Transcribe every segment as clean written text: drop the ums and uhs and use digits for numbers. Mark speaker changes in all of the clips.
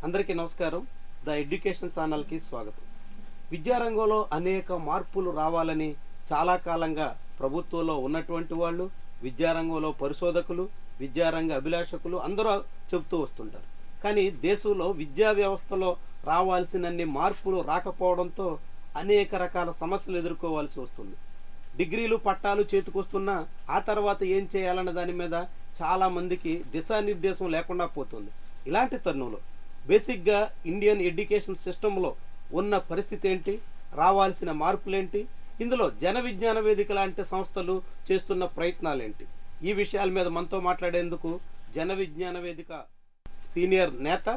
Speaker 1: అందరికీ నమస్కారం. The education ఛానల్కి స్వాగతం. విద్యారంగంలో అనేక మార్పులు రావాలని చాలా కాలంగా ప్రభుత్వంలో ఉన్నటువంటి వాళ్ళు, విద్యారంగంలో పరిశోధకులు, విద్యారంగ అభిలాషకులు అందరూ చెబుతూ వస్తుంటారు. కానీ దేశంలో విద్యా వ్యవస్థలో రావాల్సినన్ని మార్పులు రాకపోవడంతో అనేక రకాల సమస్యలు ఎదుర్కోవాల్సి వస్తుంది. డిగ్రీలు పట్టాలు చేతికొస్తున్నా ఆ తర్వాత ఏం చేయాలన్న దాని మీద చాలామందికి దిశానిర్దేశం లేకుండా పోతుంది. ఇలాంటి తరుణంలో బేసిక్గా ఇండియన్ ఎడ్యుకేషన్ సిస్టంలో ఉన్న పరిస్థితి ఏంటి, రావాల్సిన మార్పులేంటి, ఇందులో జన విజ్ఞాన వేదిక లాంటి సంస్థలు చేస్తున్న ప్రయత్నాలేంటి, ఈ విషయాల మీద మనతో మాట్లాడేందుకు జన విజ్ఞాన వేదిక సీనియర్ నేత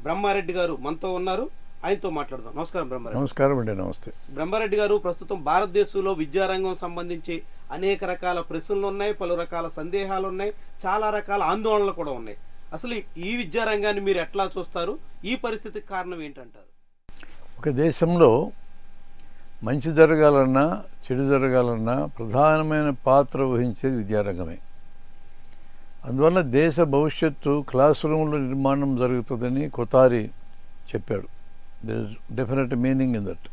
Speaker 1: బ్రహ్మారెడ్డి గారు మనతో ఉన్నారు. ఆయనతో మాట్లాడదాం. నమస్కారం బ్రహ్మారెడ్డి.
Speaker 2: నమస్కారం అండి. నమస్తే
Speaker 1: బ్రహ్మారెడ్డి గారు. ప్రస్తుతం భారతదేశంలో విద్యారంగం సంబంధించి అనేక రకాల ప్రశ్నలు ఉన్నాయి, పలు రకాల సందేహాలు ఉన్నాయి, చాలా రకాల ఆందోళనలు కూడా ఉన్నాయి. అసలు ఈ విద్యారంగాన్ని మీరు ఎట్లా చూస్తారు? ఈ పరిస్థితికి కారణం ఏంటంటారు?
Speaker 2: ఒక దేశంలో మంచి జరగాలన్నా చెడు జరగాలన్నా ప్రధానమైన పాత్ర వహించేది విద్యారంగమే. అందువల్ల దేశ భవిష్యత్తు క్లాస్ రూమ్లో నిర్మాణం జరుగుతుందని కొతారి చెప్పాడు. There is definite meaning in that.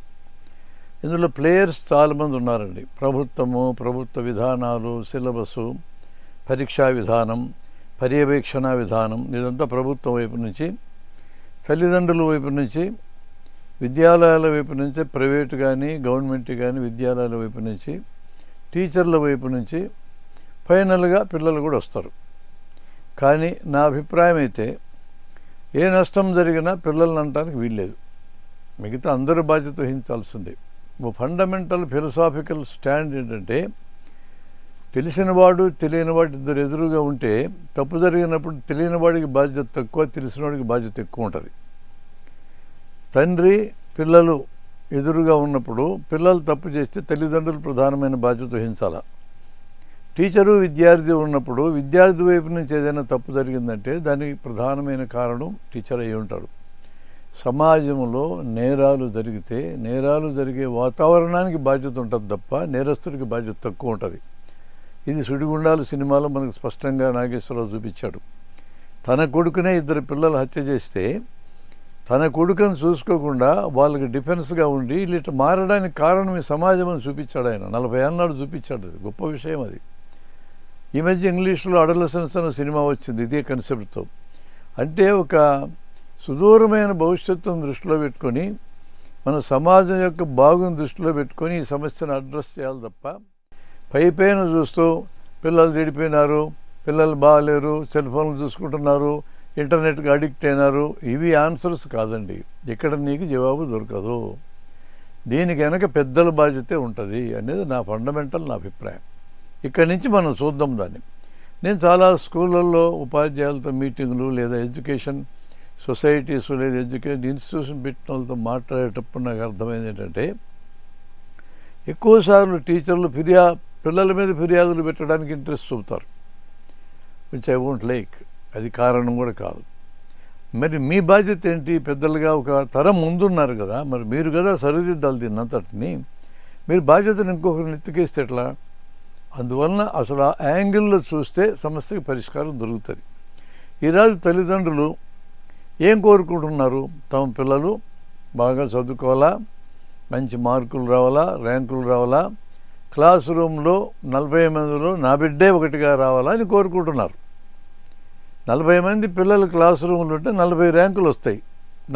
Speaker 2: ఇందులో ప్లేయర్స్ చాలామంది ఉన్నారండి. ప్రభుత్వ విధానాలు, సిలబసు, పరీక్షా విధానం, పర్యవేక్షణ విధానం, ఇదంతా ప్రభుత్వం వైపు నుంచి, తల్లిదండ్రుల వైపు నుంచి, విద్యాలయాల వైపు నుంచి, ప్రైవేటు కానీ గవర్నమెంట్ కానీ విద్యాలయాల వైపు నుంచి, టీచర్ల వైపు నుంచి, ఫైనల్గా పిల్లలు కూడా వస్తారు. కానీ నా అభిప్రాయం అయితే ఏ నష్టం జరిగినా పిల్లల్ని అనటానికి వీల్లేదు. మిగతా అందరూ బాధ్యత వహించాల్సిందే. ఓ ఫండమెంటల్ ఫిలసాఫికల్ స్టాండ్ ఏంటంటే, తెలిసినవాడు తెలియనివాడు ఇద్దరు ఎదురుగా ఉంటే తప్పు జరిగినప్పుడు తెలియనివాడికి బాధ్యత తక్కువ, తెలిసినవాడికి బాధ్యత ఎక్కువ ఉంటుంది. తండ్రి పిల్లలు ఎదురుగా ఉన్నప్పుడు పిల్లలు తప్పు చేస్తే తల్లిదండ్రులు ప్రధానమైన బాధ్యత వహించాలా. టీచరు విద్యార్థి ఉన్నప్పుడు విద్యార్థి వైపు నుంచి ఏదైనా తప్పు జరిగిందంటే దానికి ప్రధానమైన కారణం టీచర్ అయి ఉంటాడు. సమాజంలో నేరాలు జరిగే వాతావరణానికి బాధ్యత ఉంటుంది తప్ప నేరస్తుడికి బాధ్యత తక్కువ ఉంటుంది. ఇది సుడిగుండాల సినిమాలో మనకు స్పష్టంగా నాగేశ్వరరావు చూపించాడు. తన కొడుకునే ఇద్దరు పిల్లలు హత్య చేస్తే తన కొడుకుని చూసుకోకుండా వాళ్ళకి డిఫెన్స్గా ఉండి వీళ్ళు మారడానికి కారణం ఈ సమాజం అని చూపించాడు ఆయన. 40 ఏళ్ళ నాడు చూపించాడు. అది గొప్ప విషయం. అది ఈ మధ్య ఇంగ్లీష్లో అడలసెన్స్ అనే సినిమా వచ్చింది ఇదే కన్సెప్ట్తో. అంటే ఒక సుదూరమైన భవిష్యత్తును దృష్టిలో పెట్టుకొని, మన సమాజం యొక్క బాగుని దృష్టిలో పెట్టుకొని ఈ సమస్యను అడ్రస్ చేయాలి తప్ప పైపైన చూస్తూ పిల్లలు చెడిపోయినారు, పిల్లలు బాగాలేరు, సెల్ ఫోన్లు చూసుకుంటున్నారు, ఇంటర్నెట్కి అడిక్ట్ అయినారు, ఇవి ఆన్సర్స్ కాదండి. ఇక్కడ నీకు జవాబు దొరకదు. దీనికి వెనక పెద్దల బాధ్యతే ఉంటుంది అనేది నా ఫండమెంటల్ నా అభిప్రాయం. ఇక్కడి నుంచి మనం చూద్దాం దాన్ని. నేను చాలా స్కూళ్ళల్లో ఉపాధ్యాయులతో మీటింగులు లేదా ఎడ్యుకేషన్ సొసైటీస్ లేదా ఎడ్యుకేషన్ ఇన్స్టిట్యూషన్ పెట్టిన వాళ్ళతో మాట్లాడేటప్పుడు నాకు అర్థమైంది ఏంటంటే, ఎక్కువసార్లు టీచర్లు పిల్లల మీద ఫిర్యాదులు పెట్టడానికి ఇంట్రెస్ట్ చూపుతారు. Which I won't like. అది కారణం కూడా కాదు. మరి మీ బాధ్యత ఏంటి? పెద్దలుగా ఒక తరం ముందున్నారు కదా, మరి మీరు కదా సరిదిద్దాలి దీన్నంతటిని. మీరు బాధ్యతను ఇంకొకరిని ఎత్తుకేస్తే ఎట్లా? అందువలన అసలు ఆ యాంగిల్లో చూస్తే సమస్యకి పరిష్కారం దొరుకుతుంది. ఈరోజు తల్లిదండ్రులు ఏం కోరుకుంటున్నారు? తమ పిల్లలు బాగా చదువుకోవాలా, మంచి మార్కులు రావాలా, ర్యాంకులు రావాలా, క్లాస్ రూమ్లో 40 మందిలో నా బిడ్డే ఒకటిగా రావాలా అని కోరుకుంటున్నారు. 40 మంది పిల్లలు క్లాస్ రూమ్లో ఉంటే 40 ర్యాంకులు వస్తాయి.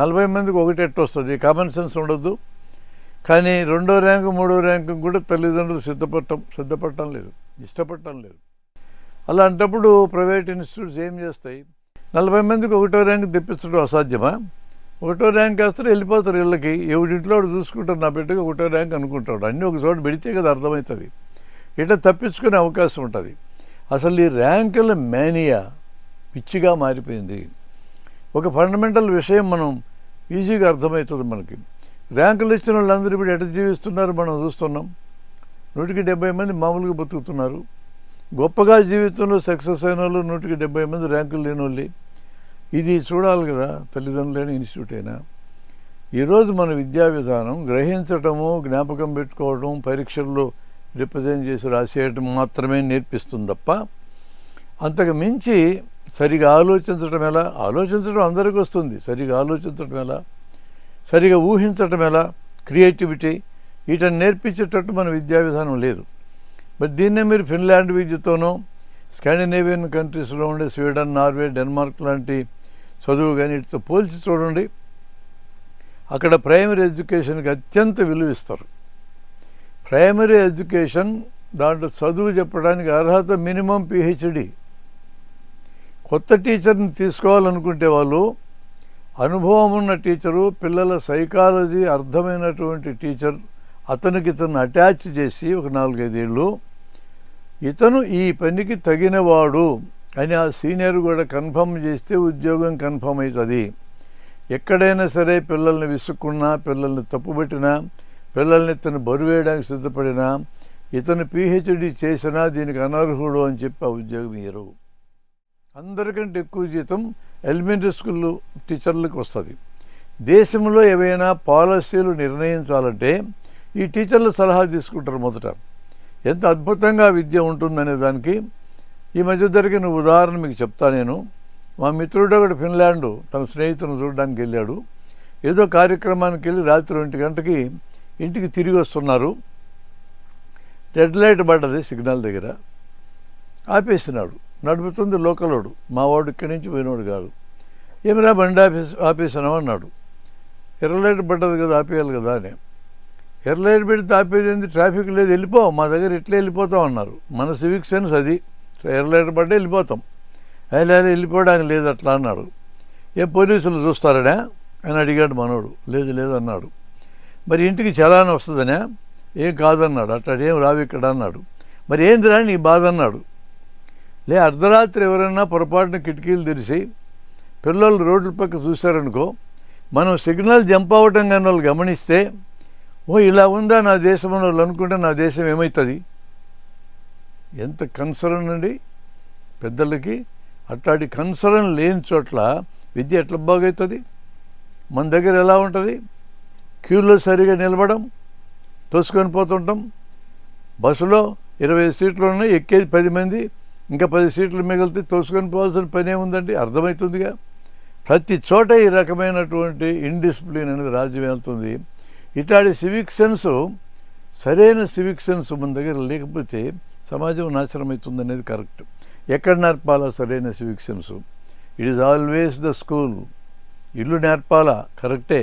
Speaker 2: 40 మందికి ఒకటి ఎట్టు వస్తుంది? కామన్ సెన్స్ ఉండొద్దు. కానీ 2వ ర్యాంకు 3వ ర్యాంకు కూడా తల్లిదండ్రులు సిద్ధపడటం లేదు, ఇష్టపడటం లేదు. అలాంటప్పుడు ప్రైవేట్ ఇన్స్టిట్యూట్స్ ఏం చేస్తాయి? 40 మందికి 1వ ర్యాంకు తెప్పించడం అసాధ్యమా? 1వ ర్యాంక్ వేస్తారు, వెళ్ళిపోతారు ఇళ్ళకి. ఎవడింట్లో చూసుకుంటారు, నా బిడ్డగా 1వ ర్యాంక్ అనుకుంటాడు. అన్నీ ఒక చోట పెడితే కదా అర్థమవుతుంది. ఇట్లా తప్పించుకునే అవకాశం ఉంటుంది. అసలు ఈ ర్యాంకుల మేనియా పిచ్చిగా మారిపోయింది. ఒక ఫండమెంటల్ విషయం మనం ఈజీగా అర్థమవుతుంది మనకి. ర్యాంకులు ఇచ్చిన వాళ్ళందరూ ఇప్పుడు ఎట్లా జీవిస్తున్నారు మనం చూస్తున్నాం. 170 మంది మామూలుగా బతుకుతున్నారు. గొప్పగా జీవితంలో సక్సెస్ అయిన వాళ్ళు 170 మంది ర్యాంకులు లేని వాళ్ళు. ఇది చూడాలి కదా తల్లిదండ్రులైన ఇన్స్టిట్యూట్ అయినా. ఈరోజు మన విద్యా విధానం గ్రహించటము, జ్ఞాపకం పెట్టుకోవడం, పరీక్షల్లో రిప్రజెంట్ చేసి రాసేయటం మాత్రమే నేర్పిస్తుంది తప్ప అంతకు మించి సరిగా ఆలోచించడం ఎలా? ఆలోచించడం అందరికీ వస్తుంది, సరిగా ఆలోచించడం ఎలా, సరిగా ఊహించడం ఎలా, క్రియేటివిటీ, వీటిని నేర్పించేటట్టు మన విద్యా విధానం లేదు. మరి దీన్నే మీరు ఫిన్లాండ్ విద్యతోనో, స్కాండినేవియన్ కంట్రీస్లో ఉండే స్వీడన్, నార్వే, డెన్మార్క్ లాంటి చదువు కానీ వీటితో పోల్చి చూడండి. అక్కడ ప్రైమరీ ఎడ్యుకేషన్కి అత్యంత విలువ ఇస్తారు. ప్రైమరీ ఎడ్యుకేషన్ దాంట్లో చదువు చెప్పడానికి అర్హత మినిమం పిహెచ్డి. కొత్త టీచర్ని తీసుకోవాలనుకుంటే వాళ్ళు అనుభవం ఉన్న టీచరు, పిల్లల సైకాలజీ అర్థమైనటువంటి టీచర్, అతనికి ఇతను అటాచ్ చేసి ఒక 4-5 ఏళ్ళు ఇతను ఈ పనికి తగినవాడు అని ఆ సీనియర్ కూడా కన్ఫర్మ్ చేస్తే ఉద్యోగం కన్ఫర్మ్ అవుతుంది. ఎక్కడైనా సరే పిల్లల్ని విసుక్కున్నా, పిల్లల్ని తప్పుపెట్టినా, పిల్లల్ని ఇతను బరువేయడానికి సిద్ధపడినా, ఇతను పిహెచ్డి చేసినా దీనికి అనర్హుడు అని చెప్పి ఆ ఉద్యోగం ఇయ్యరు. అందరికంటే ఎక్కువ జీతం ఎలిమెంటరీ స్కూల్ టీచర్లకు వస్తుంది. దేశంలో ఏవైనా పాలసీలు నిర్ణయించాలంటే ఈ టీచర్ల సలహా తీసుకుంటారు మొదట. ఎంత అద్భుతంగా విద్య ఉంటుందనే దానికి ఈ మధ్య జరిగిన ఉదాహరణ మీకు చెప్తా నేను. మా మిత్రుడు ఒకటి ఫిన్లాండ్ తన స్నేహితులను చూడడానికి వెళ్ళాడు. ఏదో కార్యక్రమానికి వెళ్ళి రాత్రి 1 గంటకి ఇంటికి తిరిగి వస్తున్నారు. రెడ్ లైట్ పడ్డది సిగ్నల్ దగ్గర. ఆపేసినాడు. నడుపుతుంది లోకలోడు, మా వాడు ఇక్కడి నుంచి పోయినోడు కాదు. ఏమిరా బండి ఆపేసినావు అన్నాడు. ఎర్ర లైట్ పడ్డది కదా, ఆపేయాలి కదా అని. ఎర్ర లైట్ పెడితే ఆపేది ఏంది, ట్రాఫిక్ లేదు, వెళ్ళిపో, మా దగ్గర ఇట్లా వెళ్ళిపోతాం అన్నారు. మన సివిక్ సెన్స్ అది. ఎర్ర లైట్ పడ్డా వెళ్ళిపోతాం, లేదా వెళ్ళిపోవడానికి లేదు అట్లా అన్నాడు. ఏం పోలీసులు చూస్తారనే అని అడిగాడు మనోడు. లేదు లేదు అన్నాడు. మరి ఇంటికి చలానా వస్తుందనే? ఏం కాదన్నాడు. అట్లా ఏం రావు ఇక్కడ అన్నాడు. మరి ఏందిరా నీ బాధ అన్నాడు. అర్ధరాత్రి ఎవరైనా పొరపాటున కిటికీలు తెరిచి పిల్లలు రోడ్ల పక్క చూశారనుకో, మనం సిగ్నల్ జంప్ అవ్వటం కానీ వాళ్ళు గమనిస్తే, ఓ ఇలా ఉందా నా దేశం అని వాళ్ళు అనుకుంటే నా దేశం ఏమవుతుంది? ఎంత కన్సర్న్ అండి పెద్దలకి. అట్లాంటి కన్సర్న్ లేని చోట్ల విద్య ఎట్లా బాగవుతుంది? మన దగ్గర ఎలా ఉంటుంది? క్యూలో సరిగా నిలబడం, తోసుకొని పోతుంటాం. బస్సులో 20 సీట్లు ఉన్నాయి, ఎక్కేది 10 మంది, ఇంకా 10 సీట్లు మిగిలితే తోసుకొని పోవాల్సిన పనే ఉందండి. అర్థమవుతుందిగా. ప్రతి చోట ఈ రకమైనటువంటి ఇండిసిప్లిన్ అనేది రాజ్యం వెళ్తుంది. ఇట్లాంటి సివిక్ సెన్సు, సరైన సివిక్ సెన్స్ మన దగ్గర లేకపోతే సమాజం నాశనం అవుతుంది అనేది కరెక్ట్. ఎక్కడ నేర్పాలా సరైన civic sense? It is always the school. ఇల్లు నేర్పాలా, కరెక్టే.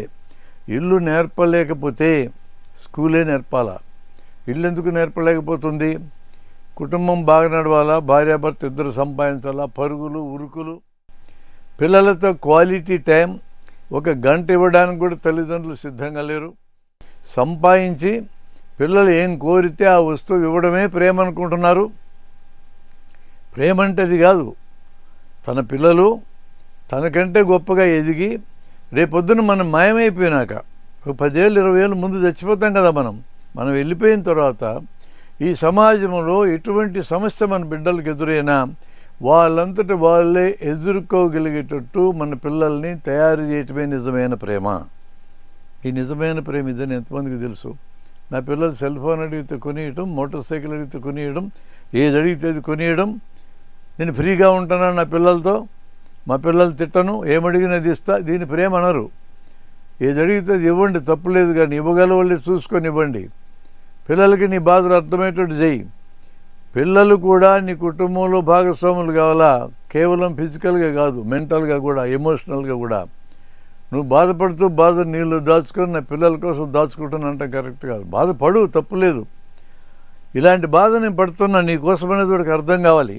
Speaker 2: ఇల్లు నేర్పలేకపోతే స్కూలే నేర్పాలా. ఇల్లు ఎందుకు నేర్పలేకపోతుంది? కుటుంబం బాగా నడవాలా, భార్యాభర్త ఇద్దరు సంపాదించాలా, పరుగులు ఉరుకులు, పిల్లలతో క్వాలిటీ టైం 1 గంట ఇవ్వడానికి కూడా తల్లిదండ్రులు సిద్ధంగా లేరు. సంపాదించి పిల్లలు ఏం కోరితే ఆ వస్తువు ఇవ్వడమే ప్రేమ అనుకుంటున్నారు. ప్రేమ అంటే అది కాదు. తన పిల్లలు తనకంటే గొప్పగా ఎదిగి రేపొద్దున మనం మాయమైపోయినాక 10 ఏళ్ళు 20 ఏళ్ళు ముందు చచ్చిపోతాం కదా మనం వెళ్ళిపోయిన తర్వాత ఈ సమాజంలో ఎటువంటి సమస్య మన బిడ్డలకు ఎదురైనా వాళ్ళంతటి వాళ్ళే ఎదుర్కోగలిగేటట్టు మన పిల్లల్ని తయారు చేయటమే నిజమైన ప్రేమ. ఈ నిజమైన ప్రేమ ఇదని ఎంతమందికి తెలుసు? నా పిల్లలు సెల్ ఫోన్ అడిగితే కొనియడం, మోటార్ సైకిల్ అడిగితే కొనియడం, ఏది అడిగితే అది కొనియడం. నేను ఫ్రీగా ఉంటాను నా పిల్లలతో, మా పిల్లలు తిట్టను, ఏమడిగినది ఇస్తా. దీని ప్రేమ అనరు. ఏది అడిగితే అది ఇవ్వండి, తప్పులేదు, కానీ ఇవ్వగల వాళ్ళే చూసుకొని ఇవ్వండి. పిల్లలకి నీ బాధలు అర్థమయ్యేటట్టు చేయి. పిల్లలు కూడా నీ కుటుంబంలో భాగస్వాములు కావాలా, కేవలం ఫిజికల్గా కాదు, మెంటల్గా కూడా, ఎమోషనల్గా కూడా. నువ్వు బాధపడుతూ బాధ నీళ్ళు దాచుకొని నా పిల్లల కోసం దాచుకుంటున్నా అంటే కరెక్ట్ కాదు. బాధపడు, తప్పులేదు. ఇలాంటి బాధ నేను పడుతున్నా నీ కోసం అనేది వాడికి అర్థం కావాలి.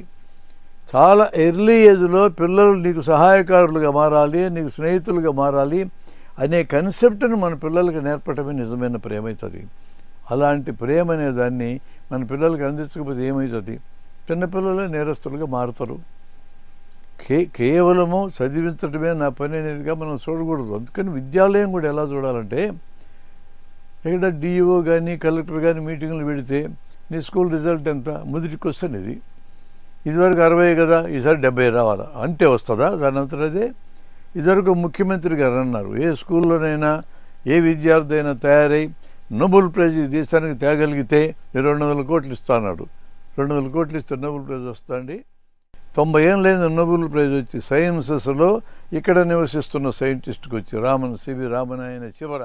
Speaker 2: చాలా ఎర్లీ ఏజ్లో పిల్లలు నీకు సహాయకారులుగా మారాలి, నీకు స్నేహితులుగా మారాలి అనే కన్సెప్ట్ను మన పిల్లలకి నేర్పడమే నిజమైన ప్రేమ అవుతుంది. అలాంటి ప్రేమ అనే దాన్ని మన పిల్లలకి అందించకపోతే ఏమవుతుంది? చిన్నపిల్లలే నేరస్తులుగా మారుతారు. కేవలము చదివించడమే నా పని అనేదిగా మనం చూడకూడదు. అందుకని విద్యాలయం కూడా ఎలా చూడాలంటే, ఇక్కడ డిఈఓ కానీ కలెక్టర్ కానీ మీటింగులు పెడితే నీ స్కూల్ రిజల్ట్ ఎంత? మొదటి క్వశ్చన్ ఇది. ఇదివరకు 60 కదా, ఈసారి 70 రావాలా అంటే వస్తుందా? దాని అంతటదే. ఇదివరకు ముఖ్యమంత్రి గారు అన్నారు, ఏ స్కూల్లోనైనా ఏ విద్యార్థి అయినా తయారై నోబెల్ ప్రైజ్ ఈ దేశానికి తేగలిగితే 200 కోట్లు ఇస్తా అన్నాడు. 200 కోట్లు ఇస్తే నోబెల్ ప్రైజ్ వస్తుందండి? 90 ఏళ్ళు లేని నోబెల్ ప్రైజ్ వచ్చి సైన్సెస్లో ఇక్కడ నివసిస్తున్న సైంటిస్ట్కి వచ్చి సివి రామనాయన చివర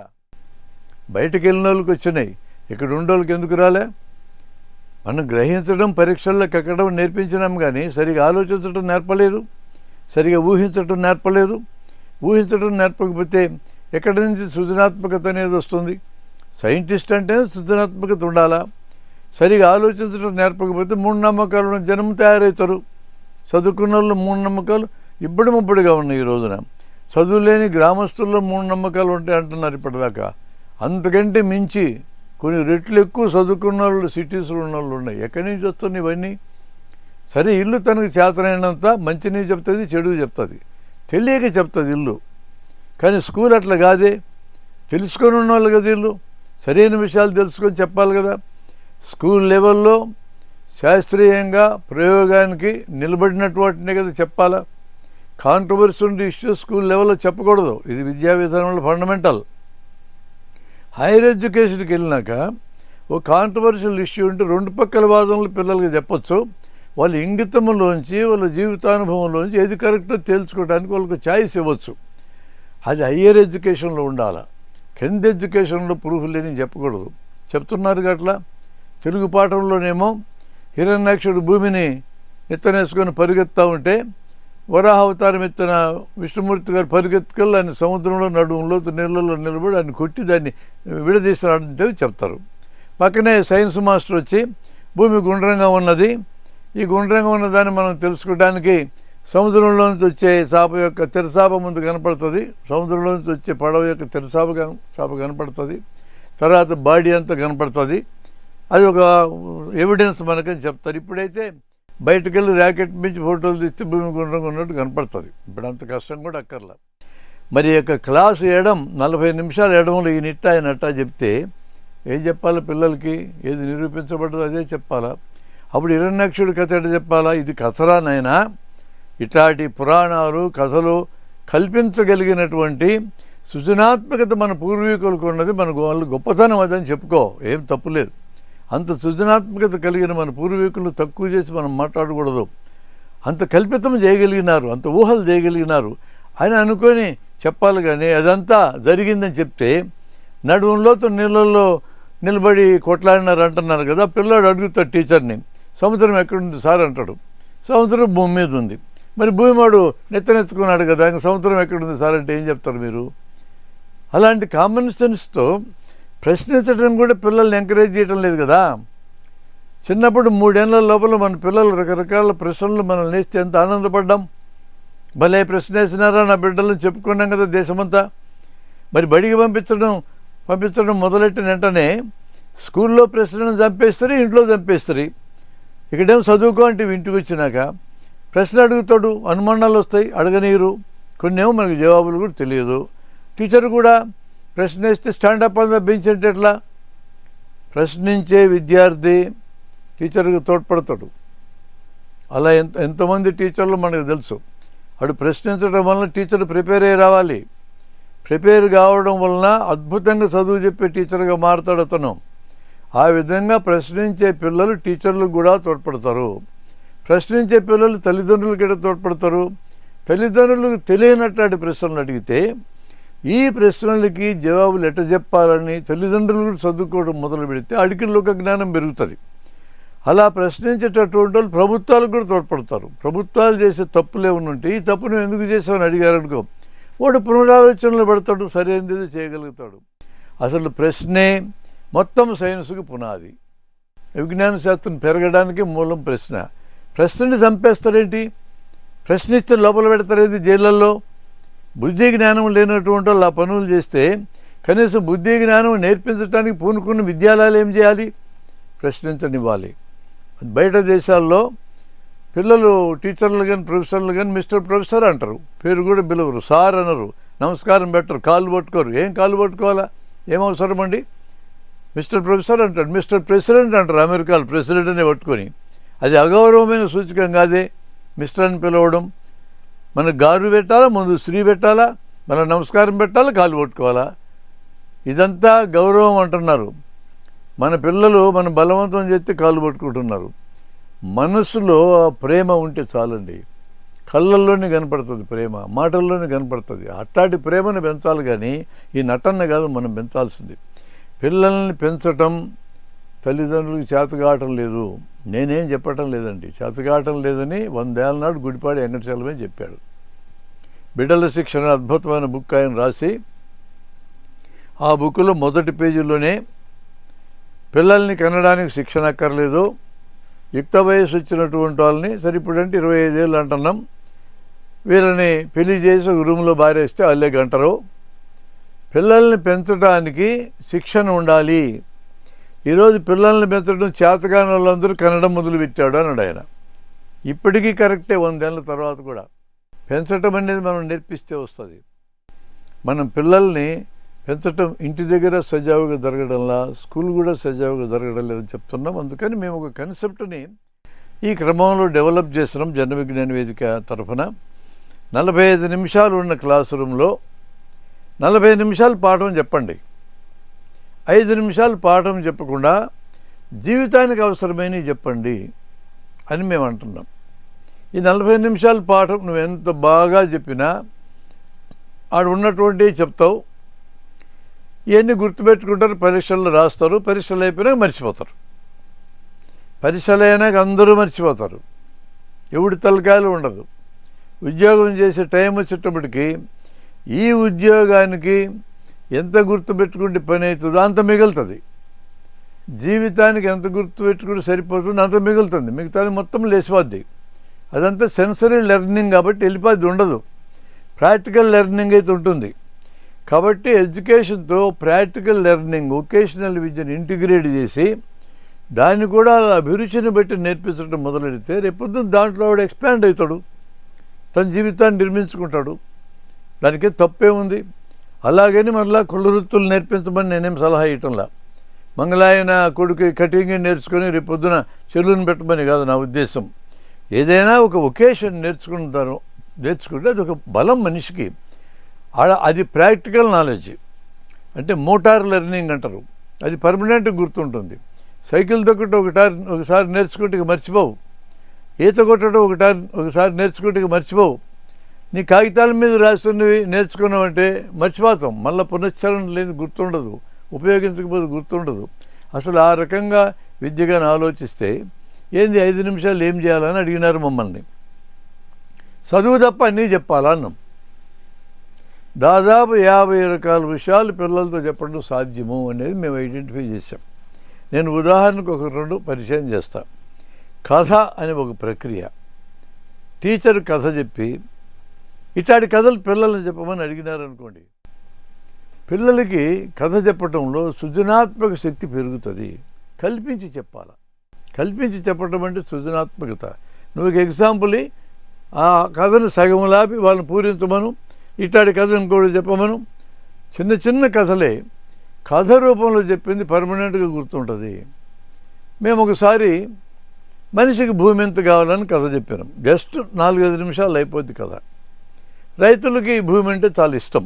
Speaker 2: బయటకు వెళ్ళిన వాళ్ళకి వచ్చినాయి, ఇక్కడ ఉండేవాళ్ళకి ఎందుకు రాలే? మనం గ్రహించడం, పరీక్షల్లోకి ఎక్కడం నేర్పించినాం, కానీ సరిగా ఆలోచించడం నేర్పలేదు, సరిగా ఊహించడం నేర్పలేదు. ఊహించడం నేర్పకపోతే ఎక్కడి నుంచి సృజనాత్మకత అనేది వస్తుంది? సైంటిస్ట్ అంటే సృజనాత్మకత ఉండాలా? సరిగా ఆలోచించడం నేర్పకపోతే మూఢనమ్మకాలు జనం తయారవుతారు. చదువుకున్న వాళ్ళు మూఢనమ్మకాలు ఇబ్బడిముబ్బడిగా ఉన్నాయి. ఈ రోజున చదువు లేని గ్రామస్తుల్లో మూఢనమ్మకాలు ఉంటాయి అంటున్నారు ఇప్పటిదాకా. అంతకంటే మించి కొన్ని రెట్లు ఎక్కువ చదువుకున్న వాళ్ళు సిటీస్లో ఉన్న వాళ్ళు ఉన్నాయి. ఎక్కడి నుంచి వస్తుంది ఇవన్నీ? సరే, ఇల్లు తనకు చేతనైనంత మంచిని చెప్తుంది, చెడు చెప్తుంది, తెలియక చెప్తుంది ఇల్లు. కానీ స్కూల్ అట్లా కాదే, తెలుసుకొని ఉన్నవాళ్ళు కదా ఇల్లు. సరైన విషయాలు తెలుసుకొని చెప్పాలి కదా. స్కూల్ లెవెల్లో శాస్త్రీయంగా ప్రయోగానికి నిలబడినట్టు వాటినే కదా చెప్పాలా. కాంట్రవర్సీ ఉండే ఇష్యూస్ స్కూల్ లెవెల్లో చెప్పకూడదు. ఇది విద్యా విధానంలో ఫండమెంటల్. హైయర్ ఎడ్యుకేషన్కి వెళ్ళినాక ఓ కాంట్రవర్షియల్ ఇష్యూ ఉంటే రెండు పక్కల వాదనలు పిల్లలకి చెప్పచ్చు. వాళ్ళ ఇంగితంలోంచి, వాళ్ళ జీవితానుభవంలోంచి ఏది కరెక్టో తేల్చుకోవడానికి వాళ్ళకి ఛాయిస్ ఇవ్వచ్చు. అది హయ్యర్ ఎడ్యుకేషన్లో ఉండాలి. కింద ఎడ్యుకేషన్లో ప్రూఫ్ లేని చెప్పకూడదు. చెప్తున్నారు అట్లా. తెలుగు పాఠంలోనేమో హిరణ్యాక్షుడు భూమిని ఎత్తనేసుకొని పరిగెత్తా ఉంటే వరాహ అవతారం ఎత్తిన విష్ణుమూర్తి గారు పరిగెత్తుకెళ్ళి ఆయన సముద్రంలో నడుములో నీళ్ళలో నిలబడి ఆయన కొట్టి దాన్ని విడదీసినాడంటే చెప్తారు. పక్కనే సైన్స్ మాస్టర్ వచ్చి భూమి గుండ్రంగా ఉన్నది, ఈ గుండ్రంగా ఉన్నదాన్ని మనం తెలుసుకోవడానికి సముద్రంలోంచి వచ్చే చాప యొక్క తెరచాప ముందు కనపడుతుంది, సముద్రంలోంచి వచ్చే పడవ యొక్క చాప కనపడుతుంది, తర్వాత బాడీ అంతా కనపడుతుంది. అది ఒక ఎవిడెన్స్ మనకని చెప్తారు. ఇప్పుడైతే బయటకు వెళ్ళి ర్యాకెట్ మించి ఫోటోలు తీస్తే భూమి గుండ్రంగా ఉన్నట్టు కనపడుతుంది. ఇప్పుడు అంత కష్టం కూడా అక్కర్లా. మరి యొక్క క్లాసు వేయడం 40 నిమిషాలు వేయడంలో ఈ నిట్ట ఆయన అట్టా చెప్తే ఏం చెప్పాలి పిల్లలకి? ఏది నిరూపించబడ్డదో అదే చెప్పాలా? అప్పుడు హిరణ్యాక్షుడి కథ ఎట్లా చెప్పాలా? ఇది కథరానైనా ఇట్లాంటి పురాణాలు కథలు కల్పించగలిగినటువంటి సృజనాత్మకత మన పూర్వీకులకు ఉన్నది. మన వాళ్ళు గొప్పతనం అదని చెప్పుకో, ఏం తప్పులేదు. అంత సృజనాత్మకత కలిగిన మన పూర్వీకులు తక్కువ చేసి మనం మాట్లాడకూడదు. అంత కల్పితం చేయగలిగినారు, అంత ఊహలు చేయగలిగినారు అని అనుకొని చెప్పాలి. కానీ అదంతా జరిగిందని చెప్తే నడుములోతో నీళ్ళల్లో నిలబడి కొట్లాడినారు అంటున్నారు కదా. పిల్లాడు అడుగుతాడు టీచర్ని, సముద్రం ఎక్కడుంది సార్ అంటాడు. సముద్రం భూమి మీద ఉంది. మరి భూమి వాడు నెత్తనెత్తుకున్నాడు కదా, ఇంకా సముద్రం ఎక్కడుంది సార్ అంటే ఏం చెప్తారు మీరు? అలాంటి కామన్ సెన్స్తో ప్రశ్నించడం కూడా పిల్లల్ని ఎంకరేజ్ చేయడం లేదు కదా. చిన్నప్పుడు 3 ఏళ్ల లోపల మన పిల్లలు రకరకాల ప్రశ్నలు మనం నేస్తే ఎంత ఆనందపడ్డాం. భలే ప్రశ్న వేసినారా నా బిడ్డలను చెప్పుకున్నాం కదా దేశమంతా. మరి బడికి పంపించడం మొదలెట్టిన వెంటనే స్కూల్లో ప్రశ్నలను చంపేస్తారు, ఇంట్లో చంపేస్తారు. ఇక్కడేమో చదువుకో అంటే ఇంటికి వచ్చినాక ప్రశ్న అడుగుతాడు, అనుమానాలు వస్తాయి, అడగనీరు. కొన్ని ఏమో మనకు జవాబులు కూడా తెలియదు. టీచర్ కూడా ప్రశ్న వేస్తే స్టాండప్ ఆన్ ద బెంచ్ అంటే ఎట్లా? ప్రశ్నించే విద్యార్థి టీచర్కి తోడ్పడతాడు. అలా ఎంతమంది టీచర్లు మనకు తెలుసు. అటు ప్రశ్నించడం వలన టీచర్ ప్రిపేర్ అయ్యి రావాలి. ప్రిపేర్ కావడం వలన అద్భుతంగా చదువు చెప్పే టీచర్గా మారుతాడు అతను. ఆ విధంగా ప్రశ్నించే పిల్లలు టీచర్లకు కూడా తోడ్పడతారు. ప్రశ్నించే పిల్లలు తల్లిదండ్రులకు కూడా తోడ్పడతారు. తల్లిదండ్రులకు తెలియనట్లాంటి ప్రశ్నలు అడిగితే ఈ ప్రశ్నలకి జవాబులు ఎట్ట చెప్పాలని తల్లిదండ్రులు చదువుకోవడం మొదలు పెడితే అడిగిన లోక జ్ఞానం పెరుగుతుంది. అలా ప్రశ్నించేటటువంటి వాళ్ళు ప్రభుత్వాలకు కూడా తోడ్పడతారు. ప్రభుత్వాలు చేసే తప్పులు ఏమైనా ఉంటే ఈ తప్పు నువ్వు ఎందుకు చేసావని అడిగారనుకో, వాడు పునరాలోచనలు పెడతాడు, సరైనది చేయగలుగుతాడు. అసలు ప్రశ్నే మొత్తం సైన్స్కి పునాది. విజ్ఞాన శాస్త్రం పెరగడానికి మూలం ప్రశ్న. ప్రశ్నని చంపేస్తారేంటి? ప్రశ్నిస్తే లోపల పెడతారేంటి జైళ్ళల్లో? బుద్ధి జ్ఞానం లేనటువంటి వాళ్ళు ఆ పనులు చేస్తే కనీసం బుద్ధి జ్ఞానం నేర్పించడానికి పూనుకున్న విద్యాలయాలు ఏం చేయాలి? ప్రశ్నించనివ్వాలి. బయట దేశాల్లో పిల్లలు టీచర్లు కానీ ప్రొఫెసర్లు కానీ మిస్టర్ ప్రొఫెసర్ అంటారు, పేరు కూడా పిలవరు, సార్ అనరు, నమస్కారం పెట్టరు, కాళ్ళు పట్టుకోరు. ఏం కాళ్ళు పట్టుకోవాలా? ఏం అవసరం అండి? మిస్టర్ ప్రొఫెసర్ అంటాడు, మిస్టర్ ప్రెసిడెంట్ అంటారు అమెరికాలో, ప్రెసిడెంట్ అనే పట్టుకొని. అది అగౌరవమైన సూచకం కాదే మిస్టర్ అని పిలవడం. మనకు గారు పెట్టాలా, ముందు శ్రీ పెట్టాలా, మన నమస్కారం పెట్టాలా, కాలు పట్టుకోవాలా? ఇదంతా గౌరవం అంటున్నారు. మన పిల్లలు మనం బలవంతం చేస్తే కాళ్ళు పట్టుకుంటున్నారు. మనసులో ఆ ప్రేమ ఉంటే చాలండి. కళ్ళల్లోనే కనపడుతుంది ప్రేమ, మాటల్లోనే కనపడుతుంది. అట్టాటి ప్రేమను పెంచాలి కానీ ఈ నటన కాదు మనం పెంచాల్సింది. పిల్లల్ని పెంచటం తల్లిదండ్రులకు చేతగాటం లేదు, నేనేం చెప్పటం లేదండి. చేతగాటం లేదని 100 ఏళ్ళ నాడు గుడిపాడి వెంకటచలమే చెప్పాడు. బిడ్డల శిక్షణ అద్భుతమైన బుక్ ఆయన రాసి, ఆ బుక్లో మొదటి పేజీలోనే పిల్లల్ని కనడానికి శిక్షణ అక్కర్లేదు, యుక్త వయసు వచ్చినటువంటి వాళ్ళని, సరే ఇప్పుడంటే 25 ఏళ్ళు అంటున్నాం, వీళ్ళని పెళ్లి చేసి ఒక రూమ్లో బారేస్తే వాళ్ళే గంటరు. పిల్లల్ని పెంచడానికి శిక్షణ ఉండాలి. ఈరోజు పిల్లల్ని పెంచడం చేతకాని వాళ్ళందరూ కనడం మొదలుపెట్టాడు అన్నాడు ఆయన. ఇప్పటికీ కరెక్టే, 100 ఏళ్ళ తర్వాత కూడా. పెంచటం అనేది మనం నేర్పిస్తే వస్తుంది. మనం పిల్లల్ని పెంచటం ఇంటి దగ్గర సజావుగా జరగడంలా, స్కూల్ కూడా సజావుగా జరగడం లేదని చెప్తున్నాం. అందుకని మేము ఒక కన్సెప్ట్ని ఈ క్రమంలో డెవలప్ చేస్తున్నాం. జన విజ్ఞాన వేదిక తరఫున 45 నిమిషాలు ఉన్న క్లాస్ రూమ్లో 40 నిమిషాలు పాఠం చెప్పండి. 5 నిమిషాలు పాఠం చెప్పకుండా జీవితానికి అవసరమైనవి చెప్పండి అని మేము అంటున్నాం. ఈ 40 నిమిషాల పాఠం నువ్వు ఎంత బాగా చెప్పినా ఆడు ఉన్నటువంటి చెప్తావు, ఇవన్నీ గుర్తుపెట్టుకుంటారు, పరీక్షల్లో రాస్తారు, పరీక్షలు అయిపోయినాక మర్చిపోతారు. పరీక్షలు అయినాక అందరూ మర్చిపోతారు, ఎవడి తలకాయలు ఉండదు. ఉద్యోగం చేసే టైం వచ్చేటప్పటికి ఈ ఉద్యోగానికి ఎంత గుర్తుపెట్టుకుంటే పని అవుతుందో అంత మిగులుతుంది. జీవితానికి ఎంత గుర్తుపెట్టుకుంటే సరిపోతుందో అంత మిగులుతుంది, మిగతాది మొత్తం లేచిపోద్ది. అదంతా సెన్సరీ లెర్నింగ్ కాబట్టి వెళ్ళిపోద్ది, ఉండదు. ప్రాక్టికల్ లెర్నింగ్ అయితే ఉంటుంది. కాబట్టి ఎడ్యుకేషన్తో ప్రాక్టికల్ లెర్నింగ్, వొకేషనల్ విద్యను ఇంటిగ్రేట్ చేసి దాన్ని కూడా అభిరుచిని బట్టి నేర్పించడం మొదలెడితే రేపొద్దున దాంట్లో వాడు ఎక్స్పాండ్ అవుతాడు, తన జీవితాన్ని నిర్మించుకుంటాడు. దానికే తప్పేముంది. అలాగని మళ్ళీ కుల వృత్తులు నేర్పించమని నేనేం సలహా ఇవ్వటంలా. మంగళాయన కొడుకు కటింగ్ నేర్చుకొని రేపొద్దున చెల్లుని పెట్టమని కాదు నా ఉద్దేశం. ఏదైనా ఒక వొకేషన్ నేర్చుకుంటే అది ఒక బలం మనిషికి. అది ప్రాక్టికల్ నాలెడ్జ్, అంటే మోటార్ లెర్నింగ్ అంటారు. అది పర్మనెంట్గా గుర్తుంటుంది. సైకిల్ తొక్కటం ఒకసారి నేర్చుకుంటే ఇక మర్చిపోవు. ఈత కొట్టడం ఒకసారి నేర్చుకుంటే ఇక మర్చిపోవు. నీ కాగితాల మీద రాస్తున్నవి నేర్చుకున్నావంటే మర్చిపోతాం, మళ్ళీ పునశ్చరణ లేదు, గుర్తుండదు, ఉపయోగించకపోతే గుర్తుండదు. అసలు ఆ రకంగా విద్యగాని ఆలోచిస్తే ఏంది 5 నిమిషాలు ఏం చేయాలని అడిగినారు మమ్మల్ని. చదువు తప్ప అన్నీ చెప్పాలా అన్నాం. దాదాపు 50 రకాల విషయాలు పిల్లలతో చెప్పడం సాధ్యము అనేది మేము ఐడెంటిఫై చేసాం. నేను ఉదాహరణకు ఒక 2 పరిచయం చేస్తా. కథ అనే ఒక ప్రక్రియ. టీచర్ కథ చెప్పి ఇట్లాంటి కథలు పిల్లల్ని చెప్పమని అడిగినారనుకోండి, పిల్లలకి కథ చెప్పటంలో సృజనాత్మక శక్తి పెరుగుతుంది. కల్పించి చెప్పాల. కల్పించి చెప్పటం అంటే సృజనాత్మకత. నువ్వు ఒక ఎగ్జాంపుల్ ఆ కథను సగంలాపి వాళ్ళని పూరించమను, ఇట్లాంటి కథ ఇంకోటి చెప్పమను. చిన్న చిన్న కథలే కథ రూపంలో చెప్పింది పర్మనెంట్గా గుర్తుంటుంది. మేము ఒకసారి మనిషికి భూమి ఎంత కావాలని కథ చెప్పాను. జస్ట్ 4-5 నిమిషాలు అయిపోద్ది కథ. రైతులకి భూమి అంటే చాలా ఇష్టం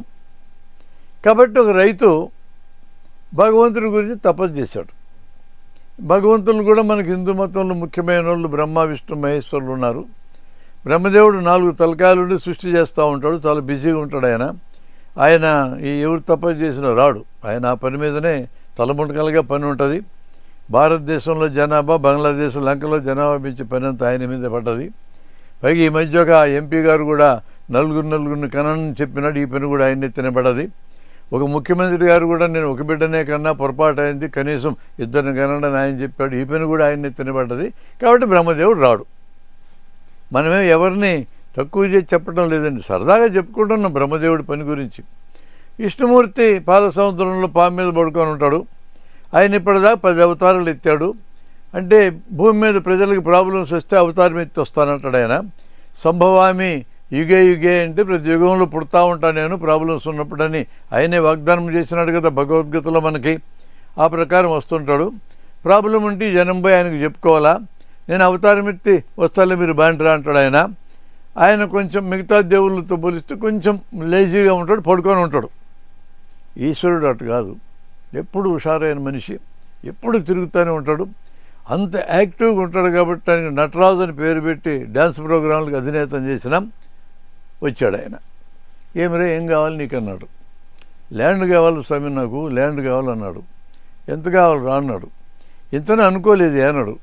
Speaker 2: కాబట్టి ఒక రైతు భగవంతుడి గురించి తపస్సు చేశాడు. భగవంతులు కూడా మనకి హిందూ మతంలో ముఖ్యమైన వాళ్ళు బ్రహ్మ, విష్ణు, మహేశ్వరులు ఉన్నారు. బ్రహ్మదేవుడు 4 తలకాయలు ఉండి సృష్టి చేస్తూ ఉంటాడు, చాలా బిజీగా ఉంటాడు ఆయన ఎవరు తపస్సు చేసినా రాడు. ఆయన ఆ పని మీదనే తలముంటకలుగా పని ఉంటుంది. భారతదేశంలో జనాభా బంగ్లాదేశ్, లంకలో జనాభా పెంచే పని అంతా ఆయన మీద పడ్డది. పైగా ఈ మధ్య ఒక ఎంపీ గారు కూడా నలుగురిని కనని చెప్పినాడు, ఈ పని కూడా ఆయన్ని తినబడది. ఒక ముఖ్యమంత్రి గారు కూడా నేను ఒక బిడ్డనే కన్నా పొరపాటు అయింది, కనీసం 2 కనండి ఆయన చెప్పాడు, ఈ పని కూడా ఆయన్ని తినబడ్డది. కాబట్టి బ్రహ్మదేవుడు రాడు. మనమే ఎవరిని తక్కువ చేసి చెప్పడం లేదండి, సరదాగా చెప్పుకుంటున్నాం బ్రహ్మదేవుడి పని గురించి. విష్ణుమూర్తి పాల సముద్రంలో పాము మీద పడుకొని ఉంటాడు. ఆయన ఇప్పటిదాకా 10 అవతారాలు ఎత్తాడు. అంటే భూమి మీద ప్రజలకు ప్రాబ్లమ్స్ వస్తే అవతారం ఎత్తి వస్తానంటాడు ఆయన. సంభవామి యుగే అంటే ప్రతి యుగంలో పుడతా ఉంటాను నేను ప్రాబ్లమ్స్ ఉన్నప్పుడని ఆయనే వాగ్దానం చేసినాడు కదా భగవద్గీతలో మనకి. ఆ ప్రకారం వస్తుంటాడు. ప్రాబ్లం ఉంటే జనంపై ఆయనకు చెప్పుకోవాలా, నేను అవతారం ఎత్తి వస్తాలే మీరు బాండ్రా అంటాడు ఆయన. ఆయన కొంచెం మిగతా దేవుళ్ళతో పోలిస్తే కొంచెం లేజీగా ఉంటాడు, పడుకొని ఉంటాడు. ఈశ్వరుడు అటు కాదు, ఎప్పుడు హుషారైన మనిషి, ఎప్పుడు తిరుగుతూనే ఉంటాడు. అంత యాక్టివ్గా ఉంటాడు కాబట్టి ఆయనకి నటరాజు అని పేరు పెట్టి డ్యాన్స్ ప్రోగ్రాంలకు అధినేతం చేసినాం. వచ్చాడు ఆయన. ఏమిరే ఏం కావాలి నీకు అన్నాడు. ల్యాండ్ కావాలి స్వామి, నాకు ల్యాండ్ కావాలన్నాడు. ఎంత కావాలరా అన్నాడు. ఇంతనే అనుకోలేదు అన్నాడు.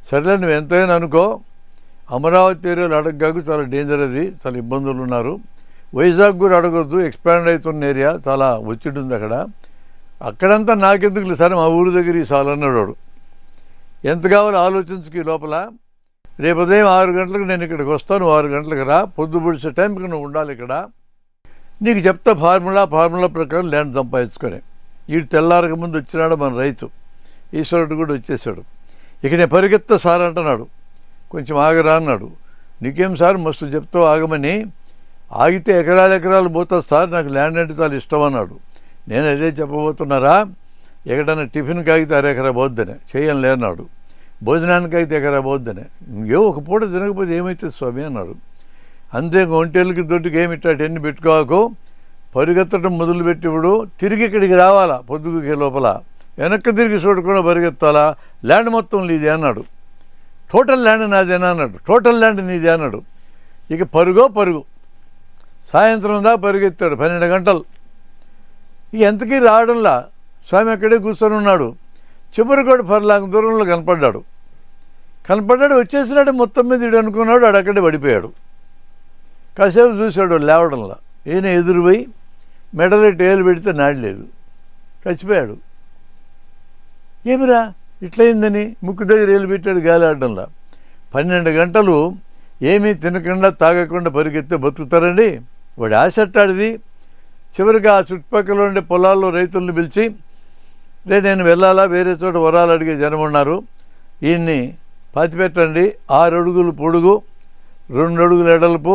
Speaker 2: సరేలే నువ్వు ఎంతైనా అనుకో, అమరావతి ఏరియాలో అడగగాకు చాలా డేంజర్, అది చాలా ఇబ్బందులు ఉన్నారు. వైజాగ్ కూడా అడగొద్దు, ఎక్స్పాండ్ అవుతున్న ఏరియా, చాలా ఒత్తిడి ఉంది అక్కడ. అక్కడంతా నాకెందుకు సరే మా ఊరి దగ్గర ఈ సాలు అన్నాడు వాడు. ఎంత కావాలో ఆలోచించుకు లోపల. రేపు ఉదయం 6 గంటలకు నేను ఇక్కడికి వస్తాను, 6 గంటలకు రా, పొద్దు పొడిచే టైంకి నువ్వు ఉండాలి ఇక్కడ. నీకు చెప్తా ఫార్ములా ప్రకారం ల్యాండ్ సంపాదించుకొని. వీడు తెల్లారక ముందు వచ్చినాడు మన రైతు ఈశ్వరుడు కూడా వచ్చేసాడు. ఇక నేను పరిగెత్తా సార్ అంటున్నాడు. కొంచెం ఆగరా అన్నాడు. నీకేం సార్ మస్తు చెప్తావు ఆగమని. ఆగితే ఎకరాలు పోతుంది సార్, నాకు ల్యాండ్ అంటే చాలా ఇష్టం అన్నాడు. నేను అదే చెప్పబోతున్నారా, ఎక్కడన్నా టిఫిన్కి ఆగితే అరెకరా పోద్దని, చేయను లేనాడు. భోజనానికి అయితే ఎకరా పోద్దని. ఇంకేమో ఒక పూట తినకపోతే ఏమవుతుంది స్వామి అన్నాడు. అంతే ఒంటేళ్ళకి దొడ్డుకి ఏమి ఇట్టాటన్ని పెట్టుకోకు, పరిగెత్తడం మొదలుపెట్టిప్పుడు తిరిగి ఇక్కడికి రావాలా, పొద్దుగుకే లోపల వెనక్కి తిరిగి చూడకుండా పరిగెత్తాలా. ల్యాండ్ మొత్తం నీదే అన్నాడు. టోటల్ ల్యాండ్ నాదేనా అన్నాడు. టోటల్ ల్యాండ్ నీదే అన్నాడు. ఇక పరుగు సాయంత్రం దాకా పరిగెత్తాడు 12 గంటలు. ఇక ఎంతకీ రావడంలా. స్వామి అక్కడే కూర్చొని ఉన్నాడు. చివరి కూడా పర్లాంగ దూరంలో కనపడ్డాడు. వచ్చేసినాడు. మొత్తం మీద ఇడు అనుకున్నాడు, ఆడు అక్కడే పడిపోయాడు. కాసేపు చూశాడు లేవడంలా. ఈయన ఎదురుపోయి మెడలెట్టి ఏలు పెడితే నాడలేదు, చచ్చిపోయాడు. ఏమిరా ఇట్లయిందని ముక్కు దగ్గర ఏలు పెట్టాడు గాలి ఆడడంలా. 12 గంటలు ఏమీ తినకుండా తాగకుండా పరిగెత్తే బతుకుతారండి. వాడి ఆశట్టాడిది. చివరికి ఆ చుట్టుపక్కల ఉండే పొలాల్లో రైతులను పిలిచి, నేను వెళ్ళాలా, వేరే చోట వరాలు అడిగే జనం ఉన్నారు, ఈయన్ని పాతిపెట్టండి, 6 అడుగులు పొడుగు, 2 అడుగులు ఎడల్పు,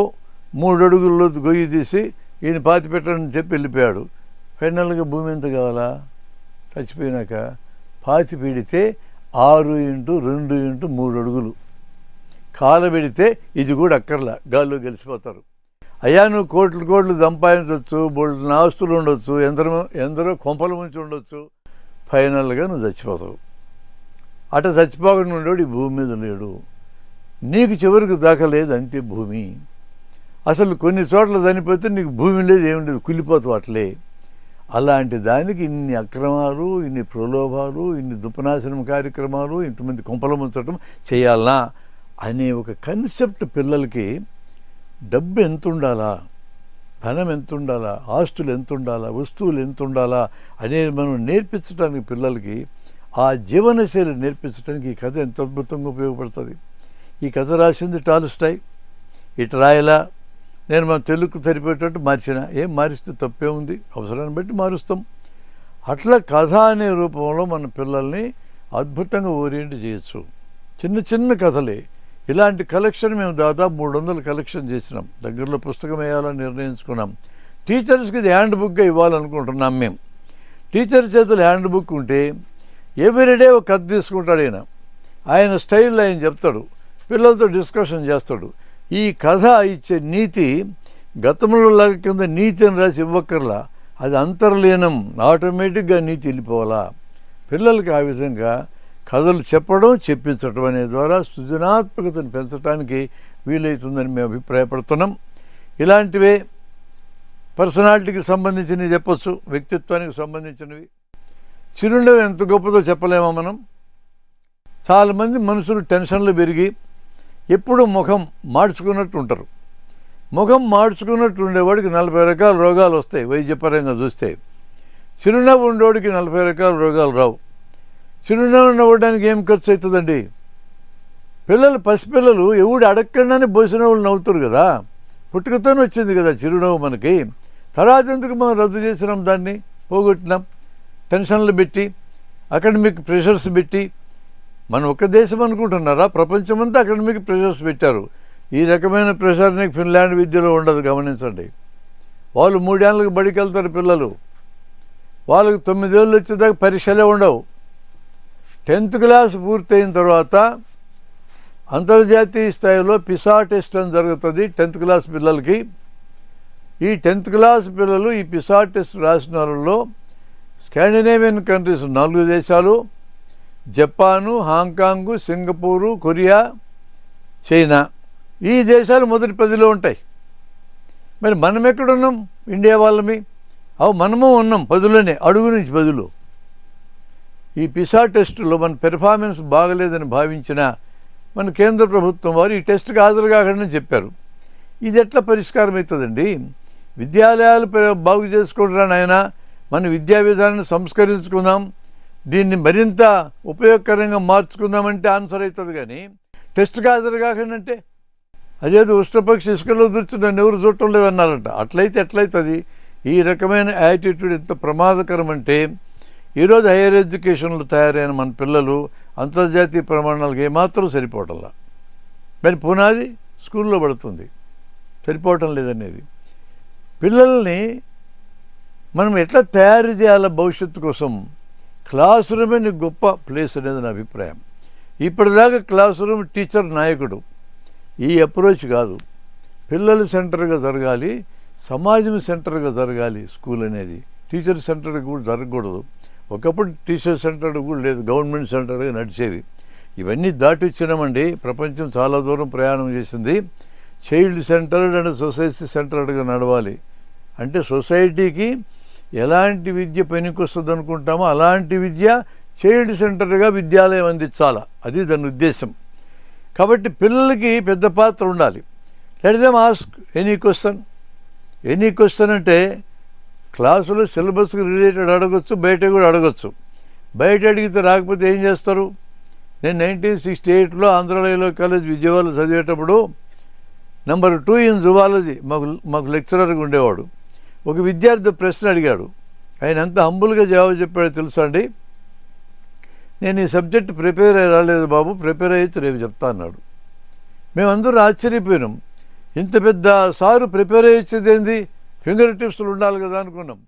Speaker 2: 3 అడుగుల్లో గొయ్యి తీసి ఈయన పాతిపెట్టండి అని చెప్పి వెళ్ళిపోయాడు. ఫైనల్గా భూమి ఎంత కావాలా చచ్చిపోయినాక? పాతి పెడితే 6 × 2 × 3 అడుగులు. కాలబెడితే ఇది కూడా అక్కర్లా, గాల్లో గెలిచిపోతారు. అయ్యా నువ్వు కోట్లు సంపాదించవచ్చు, బోల్డ్ ఆస్తులు ఉండొచ్చు, ఎందరో కొంపల ముంచి ఉండొచ్చు, ఫైనల్గా నువ్వు చచ్చిపోతావు. అట చచ్చిపోకుండా ఉండేవాడు ఈ భూమి మీద లేడు. నీకు చివరికి దాకలేదు, అంతే భూమి. అసలు కొన్ని చోట్ల చనిపోతే నీకు భూమి లేదు, ఏమి లేదు, కుళ్ళిపోతావు అట్లే. అలాంటి దానికి ఇన్ని అక్రమాలు, ఇన్ని ప్రలోభాలు, ఇన్ని దుపనాశనం కార్యక్రమాలు, ఇంతమంది కొంపల ముంచడం చేయాలనా అనే ఒక కన్సెప్ట్ పిల్లలకి, డబ్బు ఎంత ఉండాలా, ధనం ఎంత ఉండాలా, ఆస్తులు ఎంత ఉండాలా, వస్తువులు ఎంత ఉండాలా అనేది మనం నేర్పించడానికి, పిల్లలకి ఆ జీవనశైలి నేర్పించడానికి ఈ కథ ఎంత అద్భుతంగా ఉపయోగపడుతుంది. ఈ కథ రాసింది టాల్స్టాయ్. ఇటు రాయలా, నేను మన తెలుగుకు సరిపోయేటట్టు మార్చిన. ఏం మారిస్తే తప్పే ఉంది, అవసరాన్ని బట్టి మారుస్తాం. అట్లా కథ అనే రూపంలో మన పిల్లల్ని అద్భుతంగా ఓరియంట్ చేయొచ్చు. చిన్న కథలే. ఇలాంటి కలెక్షన్ మేము దాదాపు 300 కలెక్షన్ చేసినాం. దగ్గరలో పుస్తకం వేయాలని నిర్ణయించుకున్నాం. టీచర్స్కి ఇది హ్యాండ్ బుక్గా ఇవ్వాలనుకుంటున్నాం మేము. టీచర్ చేతులు హ్యాండ్ బుక్ ఉంటే ఎవ్రీడే ఒక కథ తీసుకుంటాడు ఆయన స్టైల్లో ఆయన చెప్తాడు, పిల్లలతో డిస్కషన్ చేస్తాడు. ఈ కథ ఇచ్చే నీతి గతంలో లాగా కింద నీతి అని రాసి ఇవ్వక్కర్లా, అది అంతర్లీనం, ఆటోమేటిక్గా నీతి వెళ్ళిపోవాలా. పిల్లలకి ఆ విధంగా కథలు చెప్పడం, చెప్పించడం అనే ద్వారా సృజనాత్మకతను పెంచడానికి వీలవుతుందని మేము అభిప్రాయపడుతున్నాం. ఇలాంటివే పర్సనాలిటీకి సంబంధించినవి చెప్పచ్చు, వ్యక్తిత్వానికి సంబంధించినవి. చిరునవ్వు ఎంత గొప్పదో చెప్పలేమా మనం? చాలామంది మనుషులు టెన్షన్లు పెరిగి ఎప్పుడూ ముఖం మార్చుకున్నట్టు ఉంటారు. ముఖం మార్చుకున్నట్టు ఉండేవాడికి 40 రకాల రోగాలు వస్తాయి వైద్యపరంగా చూస్తే. చిరునవ్వు ఉండేవాడికి 40 రకాల రోగాలు రావు. చిరునవ్వు నవ్వడానికి ఏం ఖర్చు అవుతుందండి? పసిపిల్లలు ఎవడు అడగకుండానే బోసినవ్వులు నవ్వుతారు కదా. పుట్టుకతోనే వచ్చింది కదా చిరునవ్వు మనకి. తర్వాత ఎందుకు మనం రద్దు చేసినాం, దాన్ని పోగొట్టినాం. టెన్షన్లు పెట్టి, అకాడమిక్ ప్రెషర్స్ పెట్టి. మనం ఒక దేశం అనుకుంటున్నారా? ప్రపంచమంతా అకాడమిక్ ప్రెషర్స్ పెట్టారు. ఈ రకమైన ప్రెషర్ని ఫిన్లాండ్ విద్యలో ఉండదు, గమనించండి. వాళ్ళు 3 ఏళ్ళకి బడికి వెళ్తారు పిల్లలు. వాళ్ళకి 9 ఏళ్ళు వచ్చేదాకా పరీక్షలే ఉండవు. 10th క్లాస్ పూర్తయిన తర్వాత అంతర్జాతీయ స్థాయిలో పిసా టెస్ట్ అని జరుగుతుంది 10th క్లాస్ పిల్లలకి. ఈ 10th క్లాస్ పిల్లలు ఈ పిసా టెస్ట్ రాసిన వాళ్ళలో స్కాండినేవియన్ కంట్రీస్ 4 దేశాలు, జపాను, హాంకాంగు, సింగపూరు, కొరియా, చైనా, ఈ దేశాలు మొదటి 10లో ఉంటాయి. మరి మనం ఎక్కడున్నాం? ఇండియా వాళ్ళమి. మనము ఉన్నాం 10లోనే, అడుగు నుంచి 10లో. ఈ పిసా టెస్టులో మన పెర్ఫార్మెన్స్ బాగలేదని భావించిన మన కేంద్ర ప్రభుత్వం వారు ఈ టెస్ట్కి హాజరు కాకుండా చెప్పారు. ఇది ఎట్లా పరిష్కారం అవుతుందండి? విద్యాలయాలు బాగు చేసుకుంటున్నాను ఆయన, మన విద్యా విధానాన్ని సంస్కరించుకుందాం, దీన్ని మరింత ఉపయోగకరంగా మార్చుకుందామంటే ఆన్సర్ అవుతుంది. కానీ టెస్ట్కి హాజరు కాకుండా అంటే అదేదో ఉష్ట్రపక్షి ఇసుకలో దూర్చి నన్ను ఎవరు చూడటం లేదన్నారంట. అట్లయితే ఎట్లయితుంది? ఈ రకమైన యాటిట్యూడ్ ఎంత ప్రమాదకరం అంటే, ఈరోజు హైయర్ ఎడ్యుకేషన్లో తయారైన మన పిల్లలు అంతర్జాతీయ ప్రమాణాలకు ఏమాత్రం సరిపోవటంలా. మరి పునాది స్కూల్లో పడుతుంది, సరిపోవటం లేదనేది. పిల్లల్ని మనం ఎట్లా తయారు చేయాల భవిష్యత్తు కోసం? క్లాస్ రూమే నీకు గొప్ప ప్లేస్ అనేది నా అభిప్రాయం. ఇప్పటిదాకా క్లాస్ రూమ్ టీచర్ నాయకుడు, ఈ అప్రోచ్ కాదు. పిల్లల సెంటర్గా జరగాలి, సమాజం సెంటర్గా జరగాలి స్కూల్ అనేది. టీచర్ సెంటర్గా కూడా జరగకూడదు. ఒకప్పుడు టీచర్ సెంటర్ కూడా లేదు, గవర్నమెంట్ సెంటర్గా నడిచేవి. ఇవన్నీ దాటిచ్చినామండి. ప్రపంచం చాలా దూరం ప్రయాణం చేసింది. చైల్డ్ సెంటర్డ్ అండ్ సొసైటీ సెంటర్డ్గా నడవాలి. అంటే సొసైటీకి ఎలాంటి విద్య పనికొస్తుంది అనుకుంటామో అలాంటి విద్య చైల్డ్ సెంటర్గా విద్యాలయం అందించాలా, అది దాని ఉద్దేశం. కాబట్టి పిల్లలకి పెద్ద పాత్ర ఉండాలి. Let them ask any question. Any question అంటే క్లాసులో సిలబస్కి రిలేటెడ్ అడగచ్చు, బయట కూడా అడగచ్చు. బయట అడిగితే రాకపోతే ఏం చేస్తారు? నేను 1968లో ఆంధ్రలో కాలేజ్ విజయవాడలో చదివేటప్పుడు నెంబర్ 2 ఇన్ జువాలజీ మాకు లెక్చరర్గా ఉండేవాడు. ఒక విద్యార్థి ప్రశ్న అడిగాడు. ఆయన ఎంత హంబుల్గా జవాబు చెప్పాడో తెలుసా అండి? నేను ఈ సబ్జెక్ట్ ప్రిపేర్ అయ్యి రాలేదు బాబు, ప్రిపేర్ అయ్యొచ్చు రేపు చెప్తా అన్నాడు. మేమందరూ ఆశ్చర్యపోయినాం. ఇంత పెద్ద సారు ప్రిపేర్ అయ్యొచ్చేది ఏంది? ఫింగర్ టిప్స్లు ఉండాలి కదా అనుకున్నాం.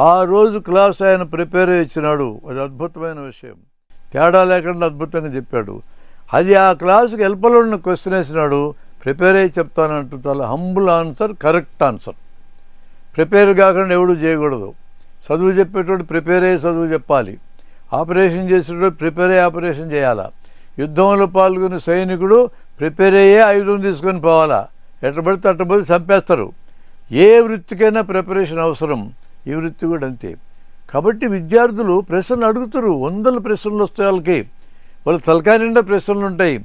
Speaker 2: ఆ రోజు క్లాస్ ఆయన ప్రిపేర్ అయ్యొచ్చినాడు. అది అద్భుతమైన విషయం. తేడా లేకుండా అద్భుతంగా చెప్పాడు. అది ఆ క్లాసుకి హెల్ప్లో ఉన్న క్వశ్చన్ వేసినాడు. ప్రిపేర్ అయ్యి చెప్తానంటూ చాలా humble answer, correct answer. Prepare కాకుండా ఎవడు చేయకూడదు. చదువు చెప్పేటోడు ప్రిపేర్ అయ్యి చదువు చెప్పాలి. ఆపరేషన్ చేసేటోడు ప్రిపేర్ అయ్యి ఆపరేషన్ చేయాలా. యుద్ధంలో పాల్గొనే సైనికుడు ప్రిపేర్ అయ్యే ఆయుధం తీసుకొని పోవాలా. ఎట్టబడితే అట్టబడి చంపేస్తారు. ఏ వృత్తికైనా ప్రిపరేషన్ అవసరం. ఈ వృత్తి కూడా అంతే. కాబట్టి విద్యార్థులు ప్రశ్నలు అడుగుతారు. 100 ప్రశ్నలు వస్తాయి వాళ్ళకి. వాళ్ళ తలకాయ నిండా ప్రశ్నలు ఉంటాయి.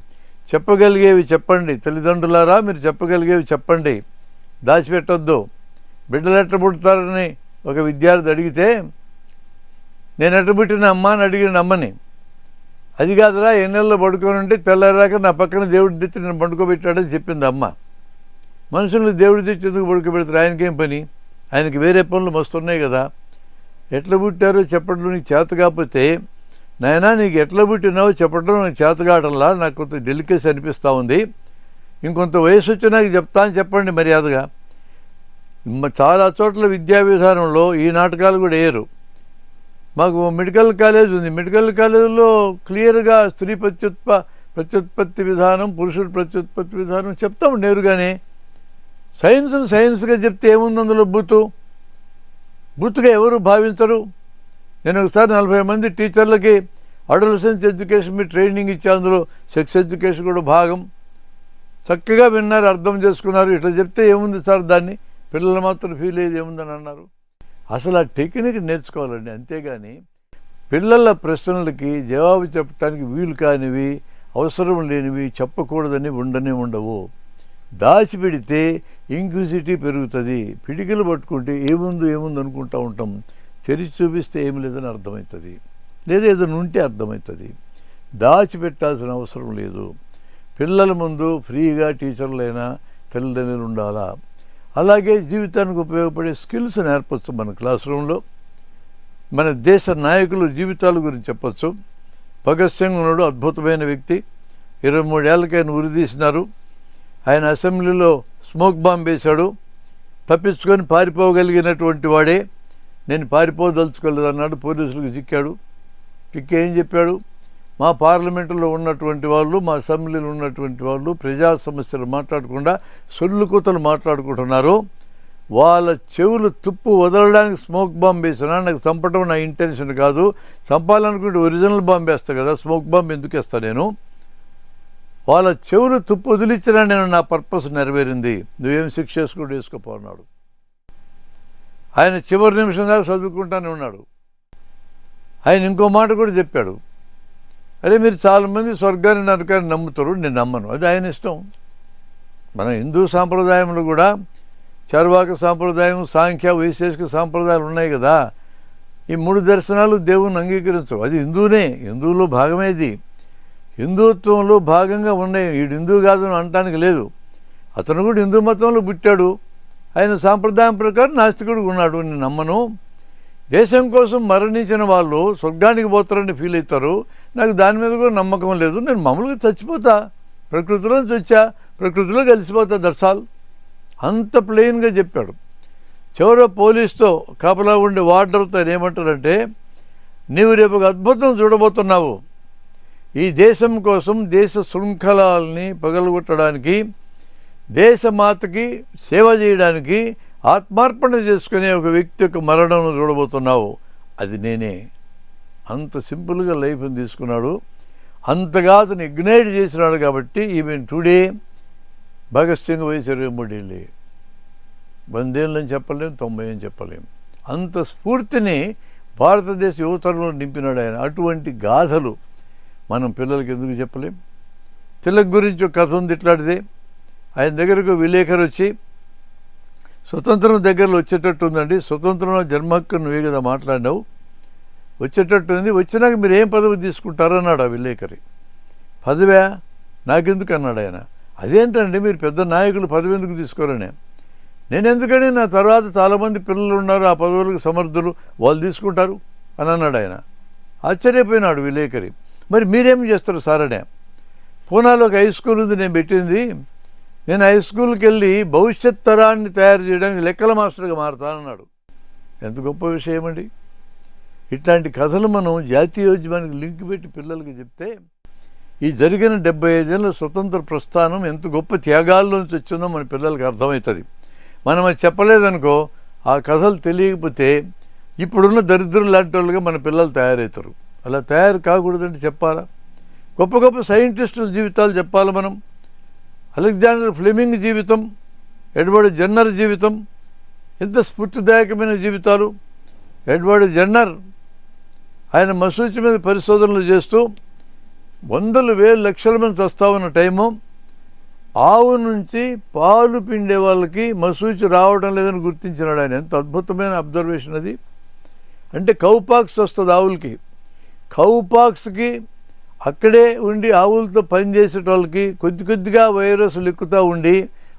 Speaker 2: చెప్పగలిగేవి చెప్పండి. తల్లిదండ్రులారా మీరు చెప్పగలిగేవి చెప్పండి, దాచిపెట్టొద్దు. బిడ్డలు ఎట్ట పుడతారని ఒక విద్యార్థి అడిగితే, నేను ఎట్ట పుట్టిన అమ్మ అని అడిగిన అమ్మని, అది కాదురా ఎన్నెల్లో పడుకొని ఉంటే తెల్లారాక నా పక్కన దేవుడి తెచ్చి నేను పండుకోబెట్టాడని చెప్పింది అమ్మ. మనుషుల్ని దేవుడి తెచ్చి ఎందుకు పడుకోబెడతారు? ఆయనకేం పని? ఆయనకి వేరే పనులు మస్తున్నాయి కదా. ఎట్లా పుట్టారో చెప్పడంలో నీకు చేత కాకపోతే, నాయనా నీకు ఎట్లా పుట్టినావో చెప్పడం నాకు చేత కావడంలా, నాకు కొంత డెలికేసి అనిపిస్తూ ఉంది, ఇంకొంత వయసు వచ్చి నాకు చెప్తా అని చెప్పండి మర్యాదగా. చాలా చోట్ల విద్యా విధానంలో ఈ నాటకాలు కూడా వేయరు. మాకు మెడికల్ కాలేజ్ ఉంది. మెడికల్ కాలేజీలో క్లియర్గా స్త్రీ ప్రత్యుత్పత్తి విధానం, పురుషుడు ప్రత్యుత్పత్తి విధానం చెప్తాము నేరుగానే. సైన్స్ను సైన్స్గా చెప్తే ఏముంది అందులో బూతుగా ఎవరు భావించరు. నేను ఒకసారి 40 మంది టీచర్లకి అడోలసెన్స్ ఎడ్యుకేషన్ మీద ట్రైనింగ్ ఇచ్చే, అందులో సెక్స్ ఎడ్యుకేషన్ కూడా భాగం. చక్కగా విన్నారు, అర్థం చేసుకున్నారు. ఇట్లా చెప్తే ఏముంది సార్, దాన్ని పిల్లలు మాత్రం ఫీల్ అయ్యేది ఏముందని అన్నారు. అసలు ఆ టెక్నిక్ నేర్చుకోవాలండి. అంతేగాని పిల్లల ప్రశ్నలకి జవాబు చెప్పడానికి వీలు కానివి, అవసరం లేనివి చెప్పకూడదని ఉండవు. దాచిపెడితే ఇంక్విజిటీ పెరుగుతుంది. పిడికిలు పట్టుకుంటే ఏముంది అనుకుంటూ ఉంటాం. తెరిచి చూపిస్తే ఏమి లేదని అర్థమవుతుంది, లేదా ఏదైనా ఉంటే అర్థమవుతుంది. దాచిపెట్టాల్సిన అవసరం లేదు. పిల్లల ముందు ఫ్రీగా టీచర్లైనా తల్లిదండ్రులు ఉండాలా. అలాగే జీవితానికి ఉపయోగపడే స్కిల్స్ నేర్పచ్చు మన క్లాస్ రూమ్లో. మన దేశ నాయకులు జీవితాల గురించి చెప్పచ్చు. భగత్ సింగ్ ఉన్నాడు, అద్భుతమైన వ్యక్తి. 23 ఏళ్ళకి ఆయన ఉరిదీసినారు. ఆయన అసెంబ్లీలో స్మోక్ బాంబ్ వేశాడు. తప్పించుకొని పారిపోగలిగినటువంటి వాడే. నేను పారిపోదలుచుకోలేదన్నాడు. పోలీసులకు చిక్కాడు. చిక్కి ఏం చెప్పాడు? మా పార్లమెంటులో ఉన్నటువంటి వాళ్ళు, మా అసెంబ్లీలో ఉన్నటువంటి వాళ్ళు ప్రజా సమస్యలు మాట్లాడకుండా సొల్లు కూతలు మాట్లాడుకుంటున్నారు. వాళ్ళ చెవులు తుప్పు వదలడానికి స్మోక్ బాంబ్ వేసినా నాకు చంపడం నా ఇంటెన్షన్ కాదు. చంపాలనుకుంటే ఒరిజినల్ బాంబ్ వేస్తా కదా, స్మోక్ బాంబ్ ఎందుకు వేస్తా నేను? వాళ్ళ చెవులు తుప్పు వదిలించినా నేను నా పర్పస్ నెరవేరింది, నువ్వేం శిక్ష చేసుకుంటూ వేసుకోపోన్నాడు. ఆయన చివరి నిమిషం దాకా చదువుకుంటానే ఉన్నాడు. ఆయన ఇంకో మాట కూడా చెప్పాడు, అరే మీరు చాలామంది స్వర్గాన్ని నరకాన్ని నమ్ముతారు, నేను నమ్మను, అది ఆయన ఇష్టం. మన హిందూ సాంప్రదాయంలో కూడా చర్వాక సాంప్రదాయం, సాంఖ్య, వైశేషిక సాంప్రదాయాలు ఉన్నాయి కదా. ఈ 3 దర్శనాలు దేవుని అంగీకరించవు, అది హిందువులో భాగమే. ఇది హిందుత్వంలో భాగంగా ఉన్నాయి. వీడు హిందూ కాదు అని అనటానికి లేదు. అతను కూడా హిందూ మతంలో పుట్టాడు, ఆయన సాంప్రదాయం ప్రకారం నాస్తికుడు ఉన్నాడు, నేను నమ్మను. దేశం కోసం మరణించిన వాళ్ళు స్వర్గానికి పోతారని ఫీల్ అవుతారు, నాకు దాని మీద కూడా నమ్మకం లేదు. నేను మామూలుగా చచ్చిపోతా, ప్రకృతిలో వచ్చా, ప్రకృతిలో కలిసిపోతా, దర్శాలు అంత ప్లెయిన్గా చెప్పాడు. చివర పోలీస్తో కాపలా ఉండే వార్డర్తో ఆయన ఏమంటారంటే, నీవు రేపు ఒక అద్భుతం చూడబోతున్నావు. ఈ దేశం కోసం, దేశ శృంఖలాల్ని పగలగొట్టడానికి, దేశమాతకి సేవ చేయడానికి ఆత్మార్పణ చేసుకునే ఒక వ్యక్తి యొక్క మరణం చూడబోతున్నావు, అది నేనే. అంత సింపుల్గా లైఫ్ని తీసుకున్నాడు, అంతగా అతను ఇగ్నైట్ చేసినాడు. కాబట్టి ఈవెన్ టుడే భగత్ సింగ్ వయసు 23 ఏళ్ళే, 100 ఏళ్ళని చెప్పలేం, 90 అని చెప్పలేం. అంత స్ఫూర్తిని భారతదేశ యువతరంలో నింపినాడు ఆయన. అటువంటి గాథలు మనం పిల్లలకి ఎందుకు చెప్పలేం? తిలక్ గురించి ఒక కథ ఉంది ఇట్లాంటిదే. ఆయన దగ్గరకు విలేకరు వచ్చి, స్వతంత్రం దగ్గరలో వచ్చేటట్టు ఉందండి, స్వతంత్రంలో జన్మ హక్కు నువ్వే కదా మాట్లాడినావు, వచ్చేటట్టు ఉంది, వచ్చినాక మీరు ఏం పదవి తీసుకుంటారన్నాడు ఆ విలేకరి. పదవా నాకెందుకు అన్నాడు ఆయన. అదేంటండి మీరు పెద్ద నాయకులు పదవి ఎందుకు తీసుకోరని. నేను ఎందుకని, నా తర్వాత చాలామంది పిల్లలు ఉన్నారు ఆ పదవులకు సమర్థులు, వాళ్ళు తీసుకుంటారు అని అన్నాడు ఆయన. ఆశ్చర్యపోయినాడు విలేకరి. మరి మీరేం చేస్తారు సార్ అనే. పూనాలో ఒక హై స్కూల్ ఉంది నేను పెట్టింది, నేను హై స్కూల్కి వెళ్ళి భవిష్యత్ తరాన్ని తయారు చేయడానికి లెక్కల మాస్టర్గా మారుతానన్నాడు. ఎంత గొప్ప విషయం అండి. ఇట్లాంటి కథలు మనం జాతీయోద్యమానికి లింక్ పెట్టి పిల్లలకి చెప్తే, ఈ జరిగిన 75 ఏళ్ళ స్వతంత్ర ప్రస్థానం ఎంత గొప్ప త్యాగాల్లోంచి వచ్చిందో మన పిల్లలకి అర్థమవుతుంది. మనం అది చెప్పలేదనుకో, ఆ కథలు తెలియకపోతే ఇప్పుడున్న దరిద్రులు లాంటి వాళ్ళుగా మన పిల్లలు తయారవుతారు. అలా తయారు కాకూడదంటే చెప్పాలా? గొప్ప గొప్ప సైంటిస్టుల జీవితాలు చెప్పాలి మనం. అలెగ్జాండర్ ఫ్లెమింగ్ జీవితం, ఎడ్వర్డ్ జెన్నర్ జీవితం, ఎంత స్ఫూర్తిదాయకమైన జీవితాలు. ఎడ్వర్డ్ జెన్నర్ ఆయన మసూచి మీద పరిశోధనలు చేస్తూ 100,000 లక్షల మంది చస్తా ఉన్న టైము, ఆవు నుంచి పాలు పిండే వాళ్ళకి మసూచి రావడం లేదని గుర్తించినాడు ఆయన. ఎంత అద్భుతమైన అబ్జర్వేషన్ అది. అంటే కౌపాక్స్ వస్తుంది ఆవులకి, కౌపాక్స్కి అక్కడే ఉండి ఆవులతో పనిచేసే వాళ్ళకి కొద్ది కొద్దిగా వైరస్లు ఎక్కుతూ ఉండి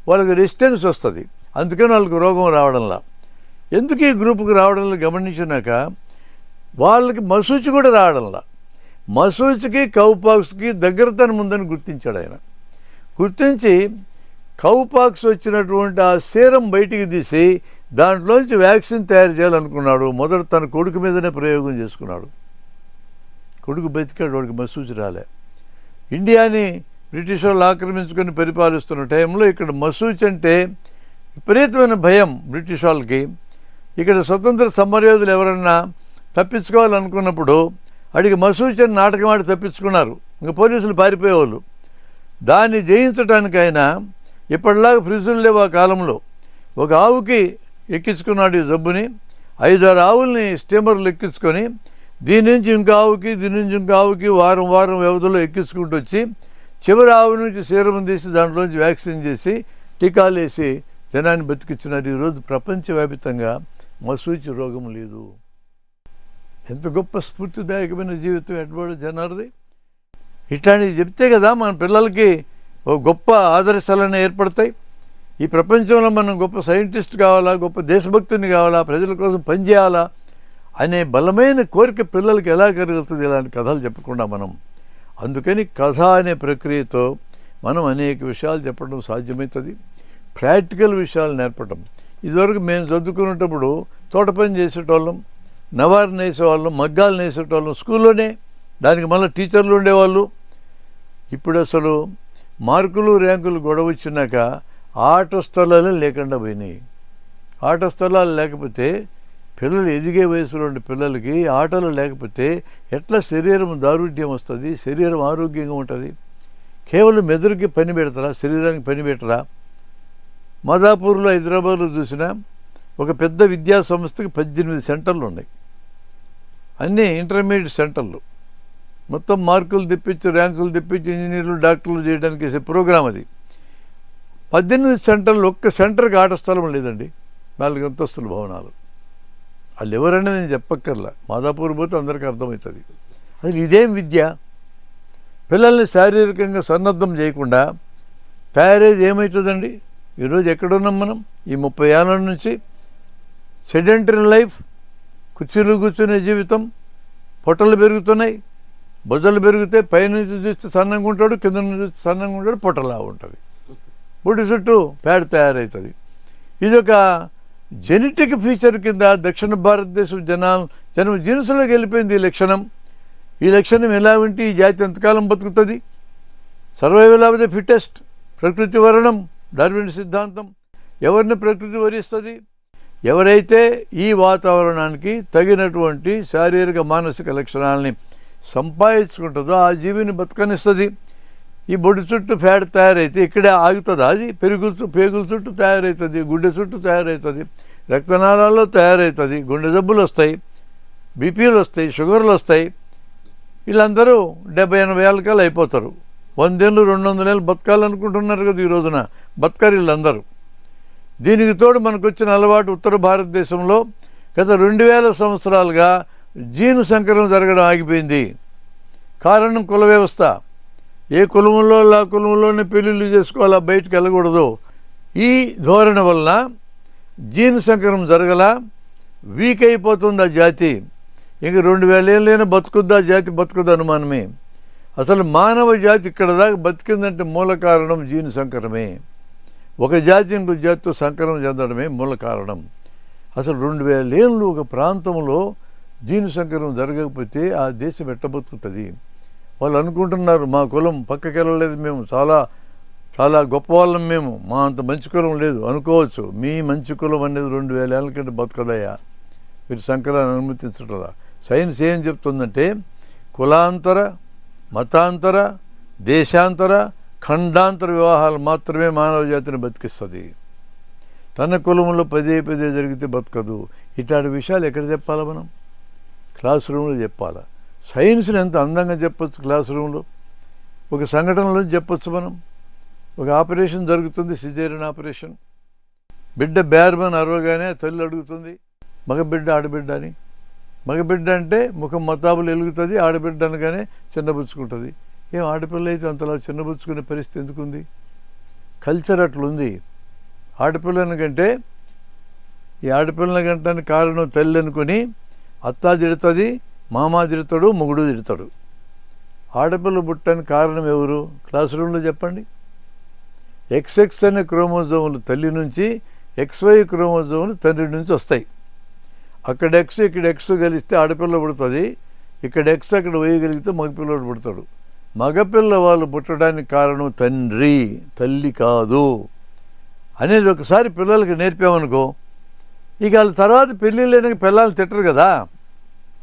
Speaker 2: వాళ్ళకి రెసిస్టెన్స్ వస్తుంది, అందుకని వాళ్ళకి రోగం రావడంలా. ఎందుకు ఈ గ్రూపుకి రావడంలో గమనించినాక వాళ్ళకి మసూచి కూడా రావడంలా. మసూచికి కౌపాక్స్కి దగ్గరతనం ఉందని గుర్తించాడు ఆయన. గుర్తించి కౌపాక్స్ వచ్చినటువంటి ఆ సీరం బయటికి తీసి దాంట్లోంచి వ్యాక్సిన్ తయారు చేయాలనుకున్నాడు. మొదట తన కొడుకు మీదనే ప్రయోగం చేసుకున్నాడు. కొడుకు బతికాడు, వాడికి మసూచి రాలే. ఇండియాని బ్రిటిష్ వాళ్ళు ఆక్రమించుకొని పరిపాలిస్తున్న టైంలో ఇక్కడ మసూచి అంటే విపరీతమైన భయం బ్రిటిష్ వాళ్ళకి. ఇక్కడ స్వతంత్ర సమరయోధులు ఎవరన్నా తప్పించుకోవాలనుకున్నప్పుడు అడిగి మసూచి అని నాటకం ఆడి తప్పించుకున్నారు, ఇంకా పోలీసులు పారిపోయేవాళ్ళు. దాన్ని జయించడానికి ఆయన ఇప్పటిలాగా ఫ్రిడ్జులు లేవు ఆ కాలంలో. ఒక ఆవుకి ఎక్కించుకున్నాడు ఈ జబ్బుని, 5-6 ఆవుల్ని స్టీమర్లు ఎక్కించుకొని దీని నుంచి ఇంకో ఆవుకి, దీని నుంచి ఇంకో ఆవుకి వారం వారం వ్యవధిలో ఎక్కించుకుంటూ వచ్చి చివరి ఆవు నుంచి సీరం తీసి దాంట్లోంచి వ్యాక్సిన్ చేసి టీకాలు వేసి జనాన్ని బతికించినారు. ఈరోజు ప్రపంచవ్యాప్తంగా మసూచి రోగం లేదు. ఎంత గొప్ప స్ఫూర్తిదాయకమైన జీవితం ఎడ్వర్డ్ జెన్నర్ది. ఇట్లాంటివి చెప్తే కదా మన పిల్లలకి ఒక గొప్ప ఆదర్శాలన్నీ ఏర్పడతాయి. ఈ ప్రపంచంలో మనం గొప్ప సైంటిస్ట్ కావాలా, గొప్ప దేశభక్తుని కావాలా, ప్రజల కోసం పనిచేయాలా అనే బలమైన కోరిక పిల్లలకి ఎలా కలుగుతుంది ఇలాంటి కథలు చెప్పకుండా మనం. అందుకని కథ అనే ప్రక్రియతో మనం అనేక విషయాలు చెప్పడం సాధ్యమవుతుంది. ప్రాక్టికల్ విషయాలు నేర్పడం. ఇదివరకు మేము చదువుకునేటప్పుడు తోట పని చేసేటోళ్ళం, నవారు నేసేవాళ్ళం, మగ్గాలు నేసేటోళ్ళం స్కూల్లోనే, దానికి మళ్ళీ టీచర్లు ఉండేవాళ్ళు. ఇప్పుడు అసలు మార్కులు ర్యాంకులు గొడవ వచ్చినాక ఆట స్థలాలే లేకుండా పోయినాయి. ఆట స్థలాలు లేకపోతే, పిల్లలు ఎదిగే వయసులో ఉండే పిల్లలకి ఆటలు లేకపోతే ఎట్లా శరీరం దారుఢ్యం వస్తుంది, శరీరం ఆరోగ్యంగా ఉంటుంది? కేవలం మెదడుకి పని పెడతారా, శరీరానికి పని పెట్టరా? మాదాపూర్లో, హైదరాబాద్లో చూసినా ఒక పెద్ద విద్యా సంస్థకి 18 సెంటర్లు ఉన్నాయి. అన్నీ ఇంటర్మీడియట్ సెంటర్లు. మొత్తం మార్కులు తెప్పించి, ర్యాంకులు తెప్పించి ఇంజనీర్లు, డాక్టర్లు చేయడానికి వేసే ప్రోగ్రాం అది. 18 సెంటర్లు, ఒక్క సెంటర్కి ఆట స్థలం లేదండి. 4 అంతస్తుల భవనాలు. వాళ్ళు ఎవరన్నా నేను చెప్పక్కర్లా, మాదాపూర్ పోతే అందరికీ అర్థమవుతుంది. అసలు ఇదేం విద్య? పిల్లల్ని శారీరకంగా సన్నద్ధం చేయకుండా తయారేది ఏమవుతుందండి? ఈరోజు ఎక్కడున్నాం మనం? ఈ 30 ఏళ్ళ నుంచి సెడెంటరీ లైఫ్, కుర్చీలు కూర్చునే జీవితం. పొట్టలు పెరుగుతున్నాయి, భుజాలు పెరుగుతాయి. పైనుంచి చూస్తే సన్నంగా ఉంటాడు, కింద నుంచి చూస్తే సన్నంగా ఉంటాడు, పొట్టలా ఉంటుంది. బుడి చుట్టూ ప్యాడ్ తయారవుతుంది. ఇదొక జెనెటిక్ ఫీచర్ కింద దక్షిణ భారతదేశం జనం జీన్సులోకి వెళ్ళిపోయింది ఈ లక్షణం. ఈ లక్షణం ఎలా ఉంటే ఈ జాతి ఎంతకాలం బతుకుతుంది? సర్వైవల్ ఆఫ్ ద ఫిట్టెస్ట్, ప్రకృతి వరణం, డార్విన్ సిద్ధాంతం. ఎవరిని ప్రకృతి వరిస్తుంది? ఎవరైతే ఈ వాతావరణానికి తగినటువంటి శారీరక మానసిక లక్షణాలని సంపాదించుకుంటుందో ఆ జీవిని బతకనిస్తుంది. ఈ బొడ్డు చుట్టూ ఫ్యాట్ తయారైతే ఇక్కడే ఆగుతుంది. అది పేగుల చుట్టూ తయారవుతుంది, గుండె చుట్టూ తయారవుతుంది, రక్తనాళాల్లో తయారవుతుంది. గుండె జబ్బులు వస్తాయి, బీపీలు వస్తాయి, షుగర్లు వస్తాయి. వీళ్ళందరూ 70-80 ఏళ్ళకల్లా అయిపోతారు. 100 ఏళ్ళు 200 ఏళ్ళు బతకాలనుకుంటున్నారు కదా ఈ రోజున. బతకారు వీళ్ళందరూ. దీనికి తోడు మనకు వచ్చిన అలవాటు ఉత్తర భారతదేశంలో గత 2000 సంవత్సరాలుగా జీను సంకరం జరగడం ఆగిపోయింది. కారణం కుల వ్యవస్థ. ఏ కులంలో ఆ కులంలోనే పెళ్ళిళ్ళు చేసుకోవాలా, బయటకు వెళ్ళకూడదు. ఈ ధోరణి వలన జీను సంకరం జరగల, వీక్ అయిపోతుంది ఆ జాతి. ఇంక 2000 ఏళ్ళైనా బతుకుద్దా జాతి? బతుకుద్దు అనుమానమే. అసలు మానవ జాతి ఇక్కడ దాకా బతికిందంటే మూల కారణం జీను సంకరమే. ఒక జాతి ఇంకో జాతితో సంకరం చెందడమే మూల కారణం. అసలు 2000 ఏళ్ళు ఒక ప్రాంతంలో జీను సంకరం జరగకపోతే ఆ దేశం ఎట్ట బతుకుతుంది? వాళ్ళు అనుకుంటున్నారు మా కులం పక్కకి వెళ్ళలేదు, మేము చాలా చాలా గొప్ప వాళ్ళం, మేము మా అంత మంచి కులం లేదు అనుకోవచ్చు. మీ మంచి కులం అనేది 2000 ఏళ్ళ కంటే బతకదయ్యా. మీరు సంకరాన్ని అనుమతించటరా. సైన్స్ ఏం చెప్తుందంటే కులాంతర, మతాంతర, దేశాంతర, ఖండాంతర వివాహాలు మాత్రమే మానవ జాతిని బతికిస్తుంది. తన కులంలో పదే జరిగితే బతకదు. ఇట్లాంటి విషయాలు ఎక్కడ చెప్పాలా? మనం క్లాస్ రూమ్లో చెప్పాలా? సైన్స్ని ఎంత అందంగా చెప్పచ్చు క్లాస్ రూమ్లో. ఒక సంఘటనలో చెప్పచ్చు మనం. ఒక ఆపరేషన్ జరుగుతుంది, సిజేరియన్ ఆపరేషన్. బిడ్డ బేర్మన్ అరవగానే తల్లి అడుగుతుంది మగబిడ్డ ఆడబిడ్డ అని. మగబిడ్డ అంటే ముఖం మతాబులు వెలుగుతుంది, ఆడబిడ్డ అనగానే చిన్నబుచ్చుకుంటుంది. ఏం ఆడపిల్ల అయితే అంతలా చిన్నబుచ్చుకునే పరిస్థితి ఎందుకుంది? కల్చర్ అట్లుంది. ఆడపిల్లని కంటే ఈ ఆడపిల్లని కంటానికి కారణం తల్లి అనుకుని అత్త తిడుతుంది, మామ తిడతాడు, మొగుడు తిడతాడు. ఆడపిల్ల పుట్టడానికి కారణం ఎవరు? క్లాస్ రూమ్లో చెప్పండి. XX అనే క్రోమోజోములు తల్లి నుంచి, XY క్రోమోజోములు తండ్రి నుంచి వస్తాయి. అక్కడ X ఇక్కడ X కలిస్తే ఆడపిల్ల పుడుతుంది, ఇక్కడ X అక్కడ Y కలిగితే మగపిల్లడు పుడతాడు. మగపిల్ల వాళ్ళు పుట్టడానికి కారణం తండ్రి, తల్లి కాదు అనేది ఒకసారి పిల్లలకి నేర్పామనుకో, ఇక వాళ్ళ తర్వాత పెళ్ళి లేని పిల్లల్ని తిట్టరు కదా.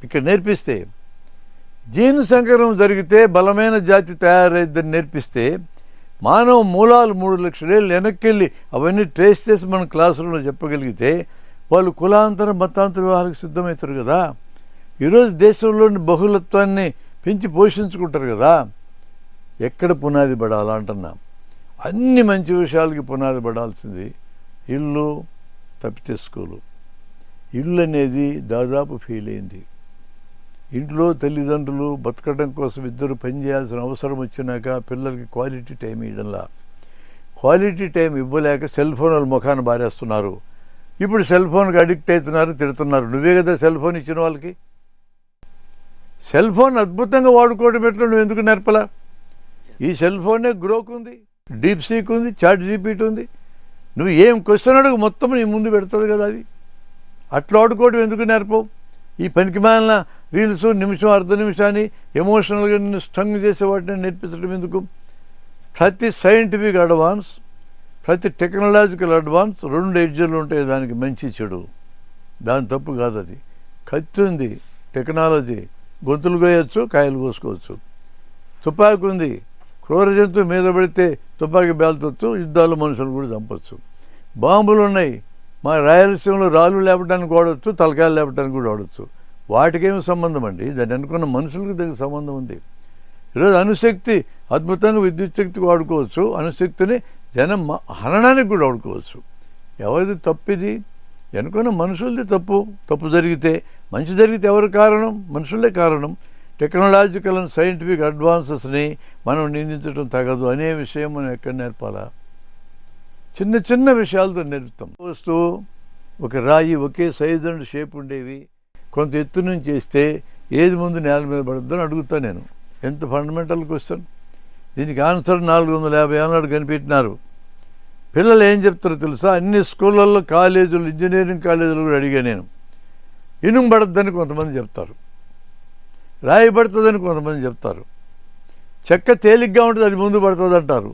Speaker 2: ఇక్కడ నేర్పిస్తే జీను సంకరం జరిగితే బలమైన జాతి తయారైద్దని నేర్పిస్తే మానవ మూలాలు 3 లక్షల ఏళ్ళు వెనక్కి వెళ్ళి అవన్నీ ట్రేస్ చేసి మనం క్లాస్ రూమ్లో చెప్పగలిగితే వాళ్ళు కులాంతర మతాంతర వివాహాలకు సిద్ధమవుతారు కదా. ఈరోజు దేశంలోని బహుళత్వాన్ని పెంచి పోషించుకుంటారు కదా. ఎక్కడ పునాది పడాలా అంటున్నా? అన్ని మంచి విషయాలకి పునాది పడాల్సింది ఇల్లు తప్పితే స్కూలు. ఇల్లు అనేది దాదాపు ఫెయిల్ అయింది. ఇంట్లో తల్లిదండ్రులు బతకడం కోసం ఇద్దరు పనిచేయాల్సిన అవసరం వచ్చినాక పిల్లలకి క్వాలిటీ టైం ఇవ్వడంలా. క్వాలిటీ టైం ఇవ్వలేక సెల్ ఫోన్ వాళ్ళ ముఖాన్ని బారేస్తున్నారు. ఇప్పుడు సెల్ ఫోన్కి అడిక్ట్ అవుతున్నారు, తిడుతున్నారు. నువ్వే కదా సెల్ ఫోన్ ఇచ్చిన వాళ్ళకి. సెల్ ఫోన్ అద్భుతంగా వాడుకోవడం ఎట్లా నువ్వు ఎందుకు నేర్పలా? ఈ సెల్ ఫోనే గ్రోక్ ఉంది, డీప్ సీక్ ఉంది, చాట్ జీపీటీ ఉంది. నువ్వు ఏం క్వశ్చన్ అడుగు మొత్తం నీ ముందు పెడుతుంది కదా. అది అట్లా వాడుకోవడం ఎందుకు నేర్పవు? ఈ పనికిమాలిన రీల్స్ నిమిషం అర్ధ నిమిషాన్ని ఎమోషనల్గా నిన్ను స్ట్రంగ్ చేసే వాటిని నేర్పించడం ఎందుకు? ప్రతి సైంటిఫిక్ అడ్వాన్స్, ప్రతి టెక్నాలజికల్ అడ్వాన్స్ 2 ఎడ్జెలు ఉంటాయి, దానికి మంచి చెడు. దాని తప్పు కాదు అది. కత్తి ఉంది, టెక్నాలజీ, గొంతులు కోయచ్చు, కాయలు కోసుకోవచ్చు. తుపాకీ ఉంది, క్రూర జంతువు మీద పడితే తుపాకీ బేల్చొచ్చు, యుద్ధాలు మనుషులు కూడా చంపొచ్చు. బాంబులు ఉన్నాయి, మా రాయలసీమలో రాళ్ళు లేపడానికి వాడవచ్చు, తలకాయలు లేపడానికి కూడా వాడచ్చు. వాటికేమి సంబంధం అండి? దాన్ని అనుకున్న మనుషులకు దానికి సంబంధం ఉంది. ఈరోజు అణుశక్తి అద్భుతంగా విద్యుత్ శక్తికి వాడుకోవచ్చు, అణుశక్తిని జనం హననానికి కూడా వాడుకోవచ్చు. ఎవరిది తప్పిది? అనుకున్న మనుషులది తప్పు జరిగితే. మంచి జరిగితే ఎవరు కారణం? మనుషులే కారణం. టెక్నాలజికల్ అండ్ సైంటిఫిక్ అడ్వాన్సెస్ని మనం నిందించడం తగదు అనే విషయం మనం ఎక్కడ నేర్పాలా? చిన్న చిన్న విషయాలతో నేర్పుతాం. వస్తువు ఒక రాయి ఒకే సైజ్ అండ్ షేప్ ఉండేవి కొంత ఎత్తు నుంచి వేస్తే ఏది ముందు నేల మీద పడుతుందని అడుగుతాను నేను. ఎంత ఫండమెంటల్ క్వశ్చన్. దీనికి ఆన్సర్ 450 ఏళ్ళ నాడు కనిపెట్టినారు. పిల్లలు ఏం చెప్తారో తెలుసా? అన్ని స్కూళ్ళల్లో, కాలేజీలు, ఇంజనీరింగ్ కాలేజీలు కూడా అడిగా నేను. ఇనుము పడుతుందని కొంతమంది చెప్తారు, రాయి పడుతుందని కొంతమంది చెప్తారు, చెక్క తేలిగ్గా ఉంటుంది అది ముందు పడుతుంది అంటారు.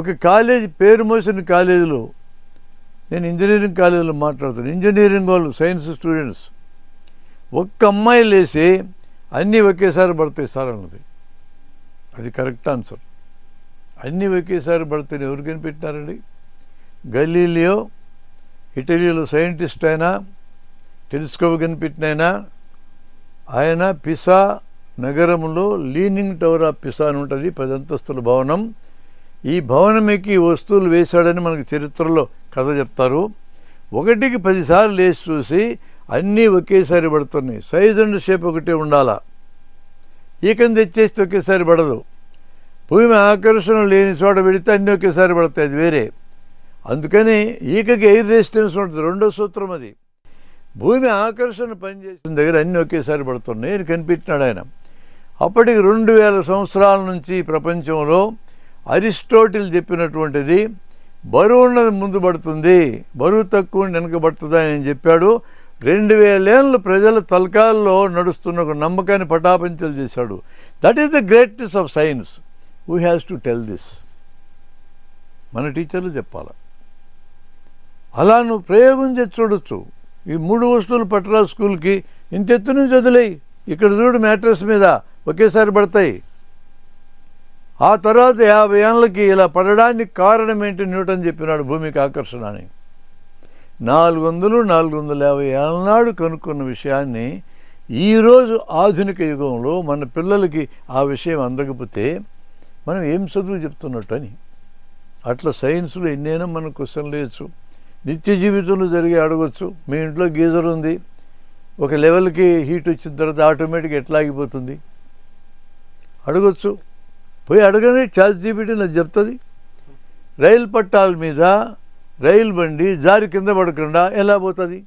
Speaker 2: ఒక కాలేజీ పేరు మోసిన కాలేజీలో, నేను ఇంజనీరింగ్ కాలేజీలో మాట్లాడుతాను, ఇంజనీరింగ్ వాళ్ళు సైన్స్ స్టూడెంట్స్, ఒక్క అమ్మాయి లేసి అన్నీ ఒకేసారి పడతాయి సార్ అన్నది. అది కరెక్ట్ ఆన్సర్. అన్నీ ఒకేసారి పడితే ఎవరు కనిపెట్టినారండి? గలీలియో, ఇటలీలో సైంటిస్ట్ అయినా, టెలిస్కోప్ కనిపెట్టినైనా ఆయన పిసా నగరంలో లీనింగ్ టవర్ ఆఫ్ పిసా అని ఉంటుంది, 10 అంతస్తుల భవనం. ఈ భవనం ఎక్కి వస్తువులు వేశాడని మనకు చరిత్రలో కథ చెప్తారు. 1కి 10 సార్లు వేసి చూసి అన్నీ ఒకేసారి పడుతున్నాయి. సైజ్ అండ్ షేప్ ఒకటే ఉండాలా. ఈకని తెచ్చేస్తే ఒకేసారి పడదు. భూమి ఆకర్షణ లేని చోట పెడితే అన్నీ ఒకేసారి పడతాయి, అది వేరే. అందుకని ఈకకి ఎయిర్ రెసిస్టెన్స్ ఉంటుంది, 2వ సూత్రం అది. భూమి ఆకర్షణ పనిచేసిన దగ్గర అన్నీ ఒకేసారి పడుతున్నాయి అని కనిపెట్టినాడు ఆయన. అప్పటికి 2000 సంవత్సరాల నుంచి ప్రపంచంలో అరిస్టోటిల్ చెప్పినటువంటిది బరువు ఉన్నది ముందు పడుతుంది, బరువు తక్కువ వెనకబడుతుంది అని చెప్పాడు. 2000 ఏళ్ళు ప్రజల తలకాల్లో నడుస్తున్న ఒక నమ్మకాన్ని పటాపంచలు చేశాడు. That is the greatness of science. Who has to tell this? మన టీచర్లు చెప్పాల. అలా నువ్వు ప్రయోగం చేసి చూడొచ్చు. ఈ 3 వస్తువులు పట్టరా స్కూల్కి, ఇంత ఎత్తు నుంచి వదిలేయి, ఇక్కడ చూడు మ్యాట్రస్ మీద ఒకేసారి పడతాయి. ఆ తర్వాత 50 ఏళ్ళకి ఇలా పడడానికి కారణం ఏంటి? న్యూటన్ చెప్పినాడు భూమికి ఆకర్షణ అని. 450 ఏళ్ళ నాడు కనుక్కున్న విషయాన్ని ఈరోజు ఆధునిక యుగంలో మన పిల్లలకి ఆ విషయం అందకపోతే మనం ఏం చదువు చెప్తున్నట్టు అని. అట్లా సైన్స్లో ఎన్నైనా మనం క్వశ్చన్ లేయచ్చు. నిత్య జీవితంలో జరిగే అడగచ్చు. మీ ఇంట్లో గీజర్ ఉంది, ఒక లెవెల్కి హీట్ వచ్చిన తర్వాత ఆటోమేటిక్గా ఎట్లా ఆగిపోతుంది అడగచ్చు. పోయి అడగని ChatGPT నాకు చెప్తుంది. రైలు పట్టాల మీద రైలు బండి జారి కింద పడకుండా ఎలా పోతుంది?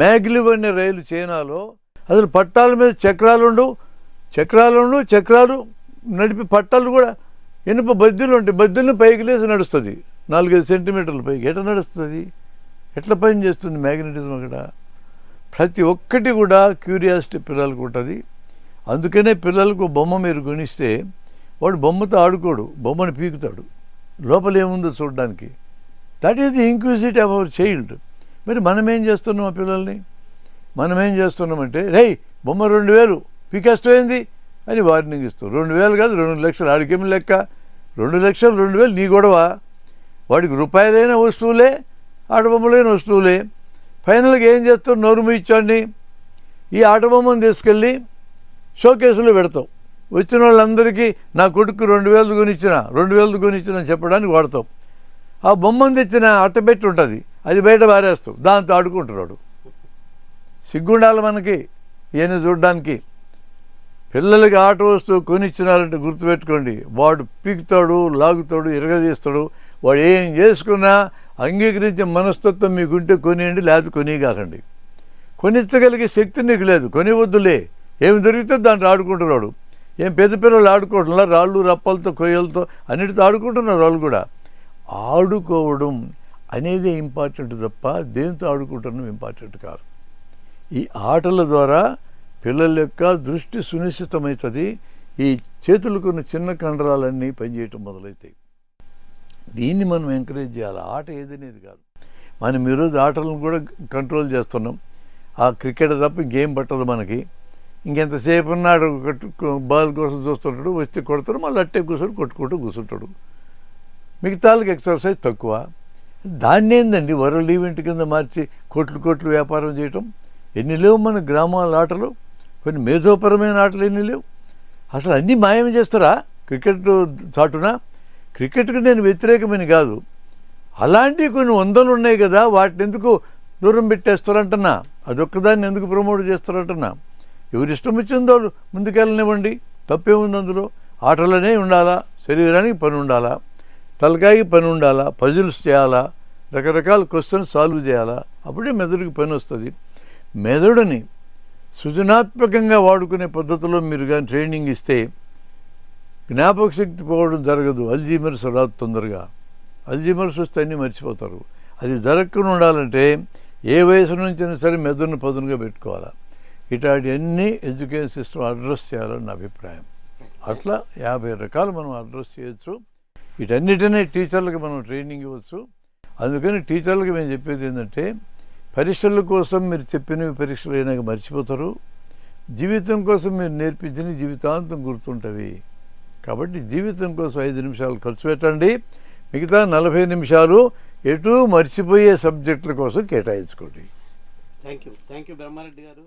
Speaker 2: మ్యాగ్లివ్ అనే రైలు చైనాలో అసలు పట్టాల మీద చక్రాలు నడిపి పట్టాలు కూడా ఇనుప బద్దీలు ఉంటాయి, బద్దీలను పైకి లేసి నడుస్తుంది 4-5 సెంటీమీటర్ల పైకి. ఎట్లా నడుస్తుంది? ఎట్లా పని చేస్తుంది మ్యాగ్నెటిజం? అక్కడ ప్రతి ఒక్కటి కూడా క్యూరియాసిటీ పిల్లలకు ఉంటుంది. అందుకనే పిల్లలకు బొమ్మ మీరు కొనిస్తే వాడు బొమ్మతో ఆడుకోడు, బొమ్మను పీకుతాడు, లోపల ఏముందో చూడడానికి. That is the inquisitivity of our child. మరి మనం ఏం చేస్తున్నాం ఆ పిల్లల్ని? మనం ఏం చేస్తున్నామంటే, రేయ్ బొమ్మ 2000 పీకేస్తోంది అని వార్నింగ్ ఇస్తాం. 2000 కాదు 2 లక్షలు. ఆడికేమి లెక్క? 2 లక్షలు 2000 నీ గొడవ. వాడికి రూపాయలైన వస్తువులే, ఆటబొమ్మలైన వస్తువులే. ఫైనల్గా ఏం చేస్తాం? నోరు మూయించండి, ఈ ఆటబొమ్మను తీసుకెళ్ళి షోకేసులో పెడతాం. వచ్చిన వాళ్ళందరికీ నా కొడుకు 2000 కొనిచ్చిన అని చెప్పడానికి వాడతాం. ఆ బొమ్మను తెచ్చిన అట్టపెట్టి ఉంటుంది, అది బయట పారేస్తాం, దాంతో ఆడుకుంటున్నాడు. సిగ్గుండాలి మనకి ఈయన చూడ్డానికి. పిల్లలకి ఆట వస్తువు కొనిచ్చినారంటే గుర్తుపెట్టుకోండి, వాడు పీకుతాడు, లాగుతాడు, ఎరగదీస్తాడు. వాడు ఏం చేసుకున్నా అంగీకరించే మనస్తత్వం మీకుంటే కొనియండి, లేకపోతే కొనిగాకండి. కొనిచ్చగలిగే శక్తి నీకు లేదు, కొనివద్దులే. ఏమి దొరికితే దాంట్లో ఆడుకుంటున్నాడు. ఏం పెద్ద పిల్లలు ఆడుకోవడంలా, రాళ్ళు రప్పలతో కొయ్యలతో అన్నిటితో ఆడుకుంటున్నారు వాళ్ళు కూడా. ఆడుకోవడం అనేది ఇంపార్టెంట్ తప్ప దేంతో ఆడుకుంటున్నాం ఇంపార్టెంట్ కాదు. ఈ ఆటల ద్వారా పిల్లల యొక్క దృష్టి సునిశ్చితమవుతుంది. ఈ చేతులకున్న చిన్న కండరాలన్నీ పనిచేయటం మొదలవుతాయి. దీన్ని మనం ఎంకరేజ్ చేయాలి. ఆట ఏదనేది కాదు. మనం ఈరోజు ఆటలను కూడా కంట్రోల్ చేస్తున్నాం. ఆ క్రికెట్ తప్ప గేమ్ పట్టదు మనకి. ఇంకెంతసేపు ఉన్నాడు బాల్ కోసం చూస్తుంటాడు, వస్తే కొడతాడు, మళ్ళీ అట్టే కూర్చొని కొట్టుకుంటూ కూర్చుంటాడు. మిగతా వాళ్ళకి ఎక్సర్సైజ్ తక్కువ. దాన్ని ఏందండి వరల్డ్ ఈవెంట్ కింద మార్చి కోట్లు వ్యాపారం చేయటం. ఎన్ని లేవు మన గ్రామాల ఆటలు, కొన్ని మేధోపరమైన ఆటలు ఎన్ని లేవు. అసలు అన్నీ మాయం చేస్తారా క్రికెట్ చాటున? క్రికెట్కి నేను వ్యతిరేకమని కాదు, అలాంటివి కొన్ని వందలు ఉన్నాయి కదా, వాటిని ఎందుకు దూరం పెట్టేస్తారంటున్నా, అదొక్కదాన్ని ఎందుకు ప్రమోట్ చేస్తారంటున్నా. ఎవరి ఇష్టం వచ్చిందో ముందుకెళ్ళనివ్వండి, తప్పేముంది అందులో. ఆటలనే ఉండాలా, శరీరానికి పని ఉండాలా, తలకాయకి పని ఉండాలా, పజిల్స్ చేయాలా, రకరకాల క్వశ్చన్స్ సాల్వ్ చేయాలా, అప్పుడే మెదడుకి పని వస్తుంది. మెదడుని సృజనాత్మకంగా వాడుకునే పద్ధతిలో మీరు కానీ ట్రైనింగ్ ఇస్తే జ్ఞాపక శక్తి పోవడం జరగదు. అల్జీమర్స్ రాదు తొందరగా. అల్జీమర్స్ వస్తే అన్నీ మర్చిపోతారు. అది జరగకుండా ఉండాలంటే ఏ వయసు నుంచైనా సరే మెదడును పదునుగా పెట్టుకోవాలా. ఇట్లాంటి అన్ని ఎడ్యుకేషన్ సిస్టమ్ అడ్రస్ చేయాలని నా అభిప్రాయం. అట్లా 50 రకాలు మనం అడ్రస్ చేయొచ్చు. వీటన్నిటినీ టీచర్లకు మనం ట్రైనింగ్ ఇవ్వచ్చు. అందుకని టీచర్లకు మేము చెప్పేది ఏంటంటే, పరీక్షల కోసం మీరు చెప్పినవి పరీక్షలు అయినాక మర్చిపోతారు. జీవితం కోసం మీరు నేర్పించినవి జీవితాంతం గుర్తుంటవి. కాబట్టి జీవితం కోసం 5 నిమిషాలు ఖర్చు పెట్టండి. మిగతా 40 నిమిషాలు ఎటు మర్చిపోయే సబ్జెక్టుల కోసం కేటాయించుకోండి.
Speaker 1: థ్యాంక్ యూ బ్రహ్మారెడ్డి గారు.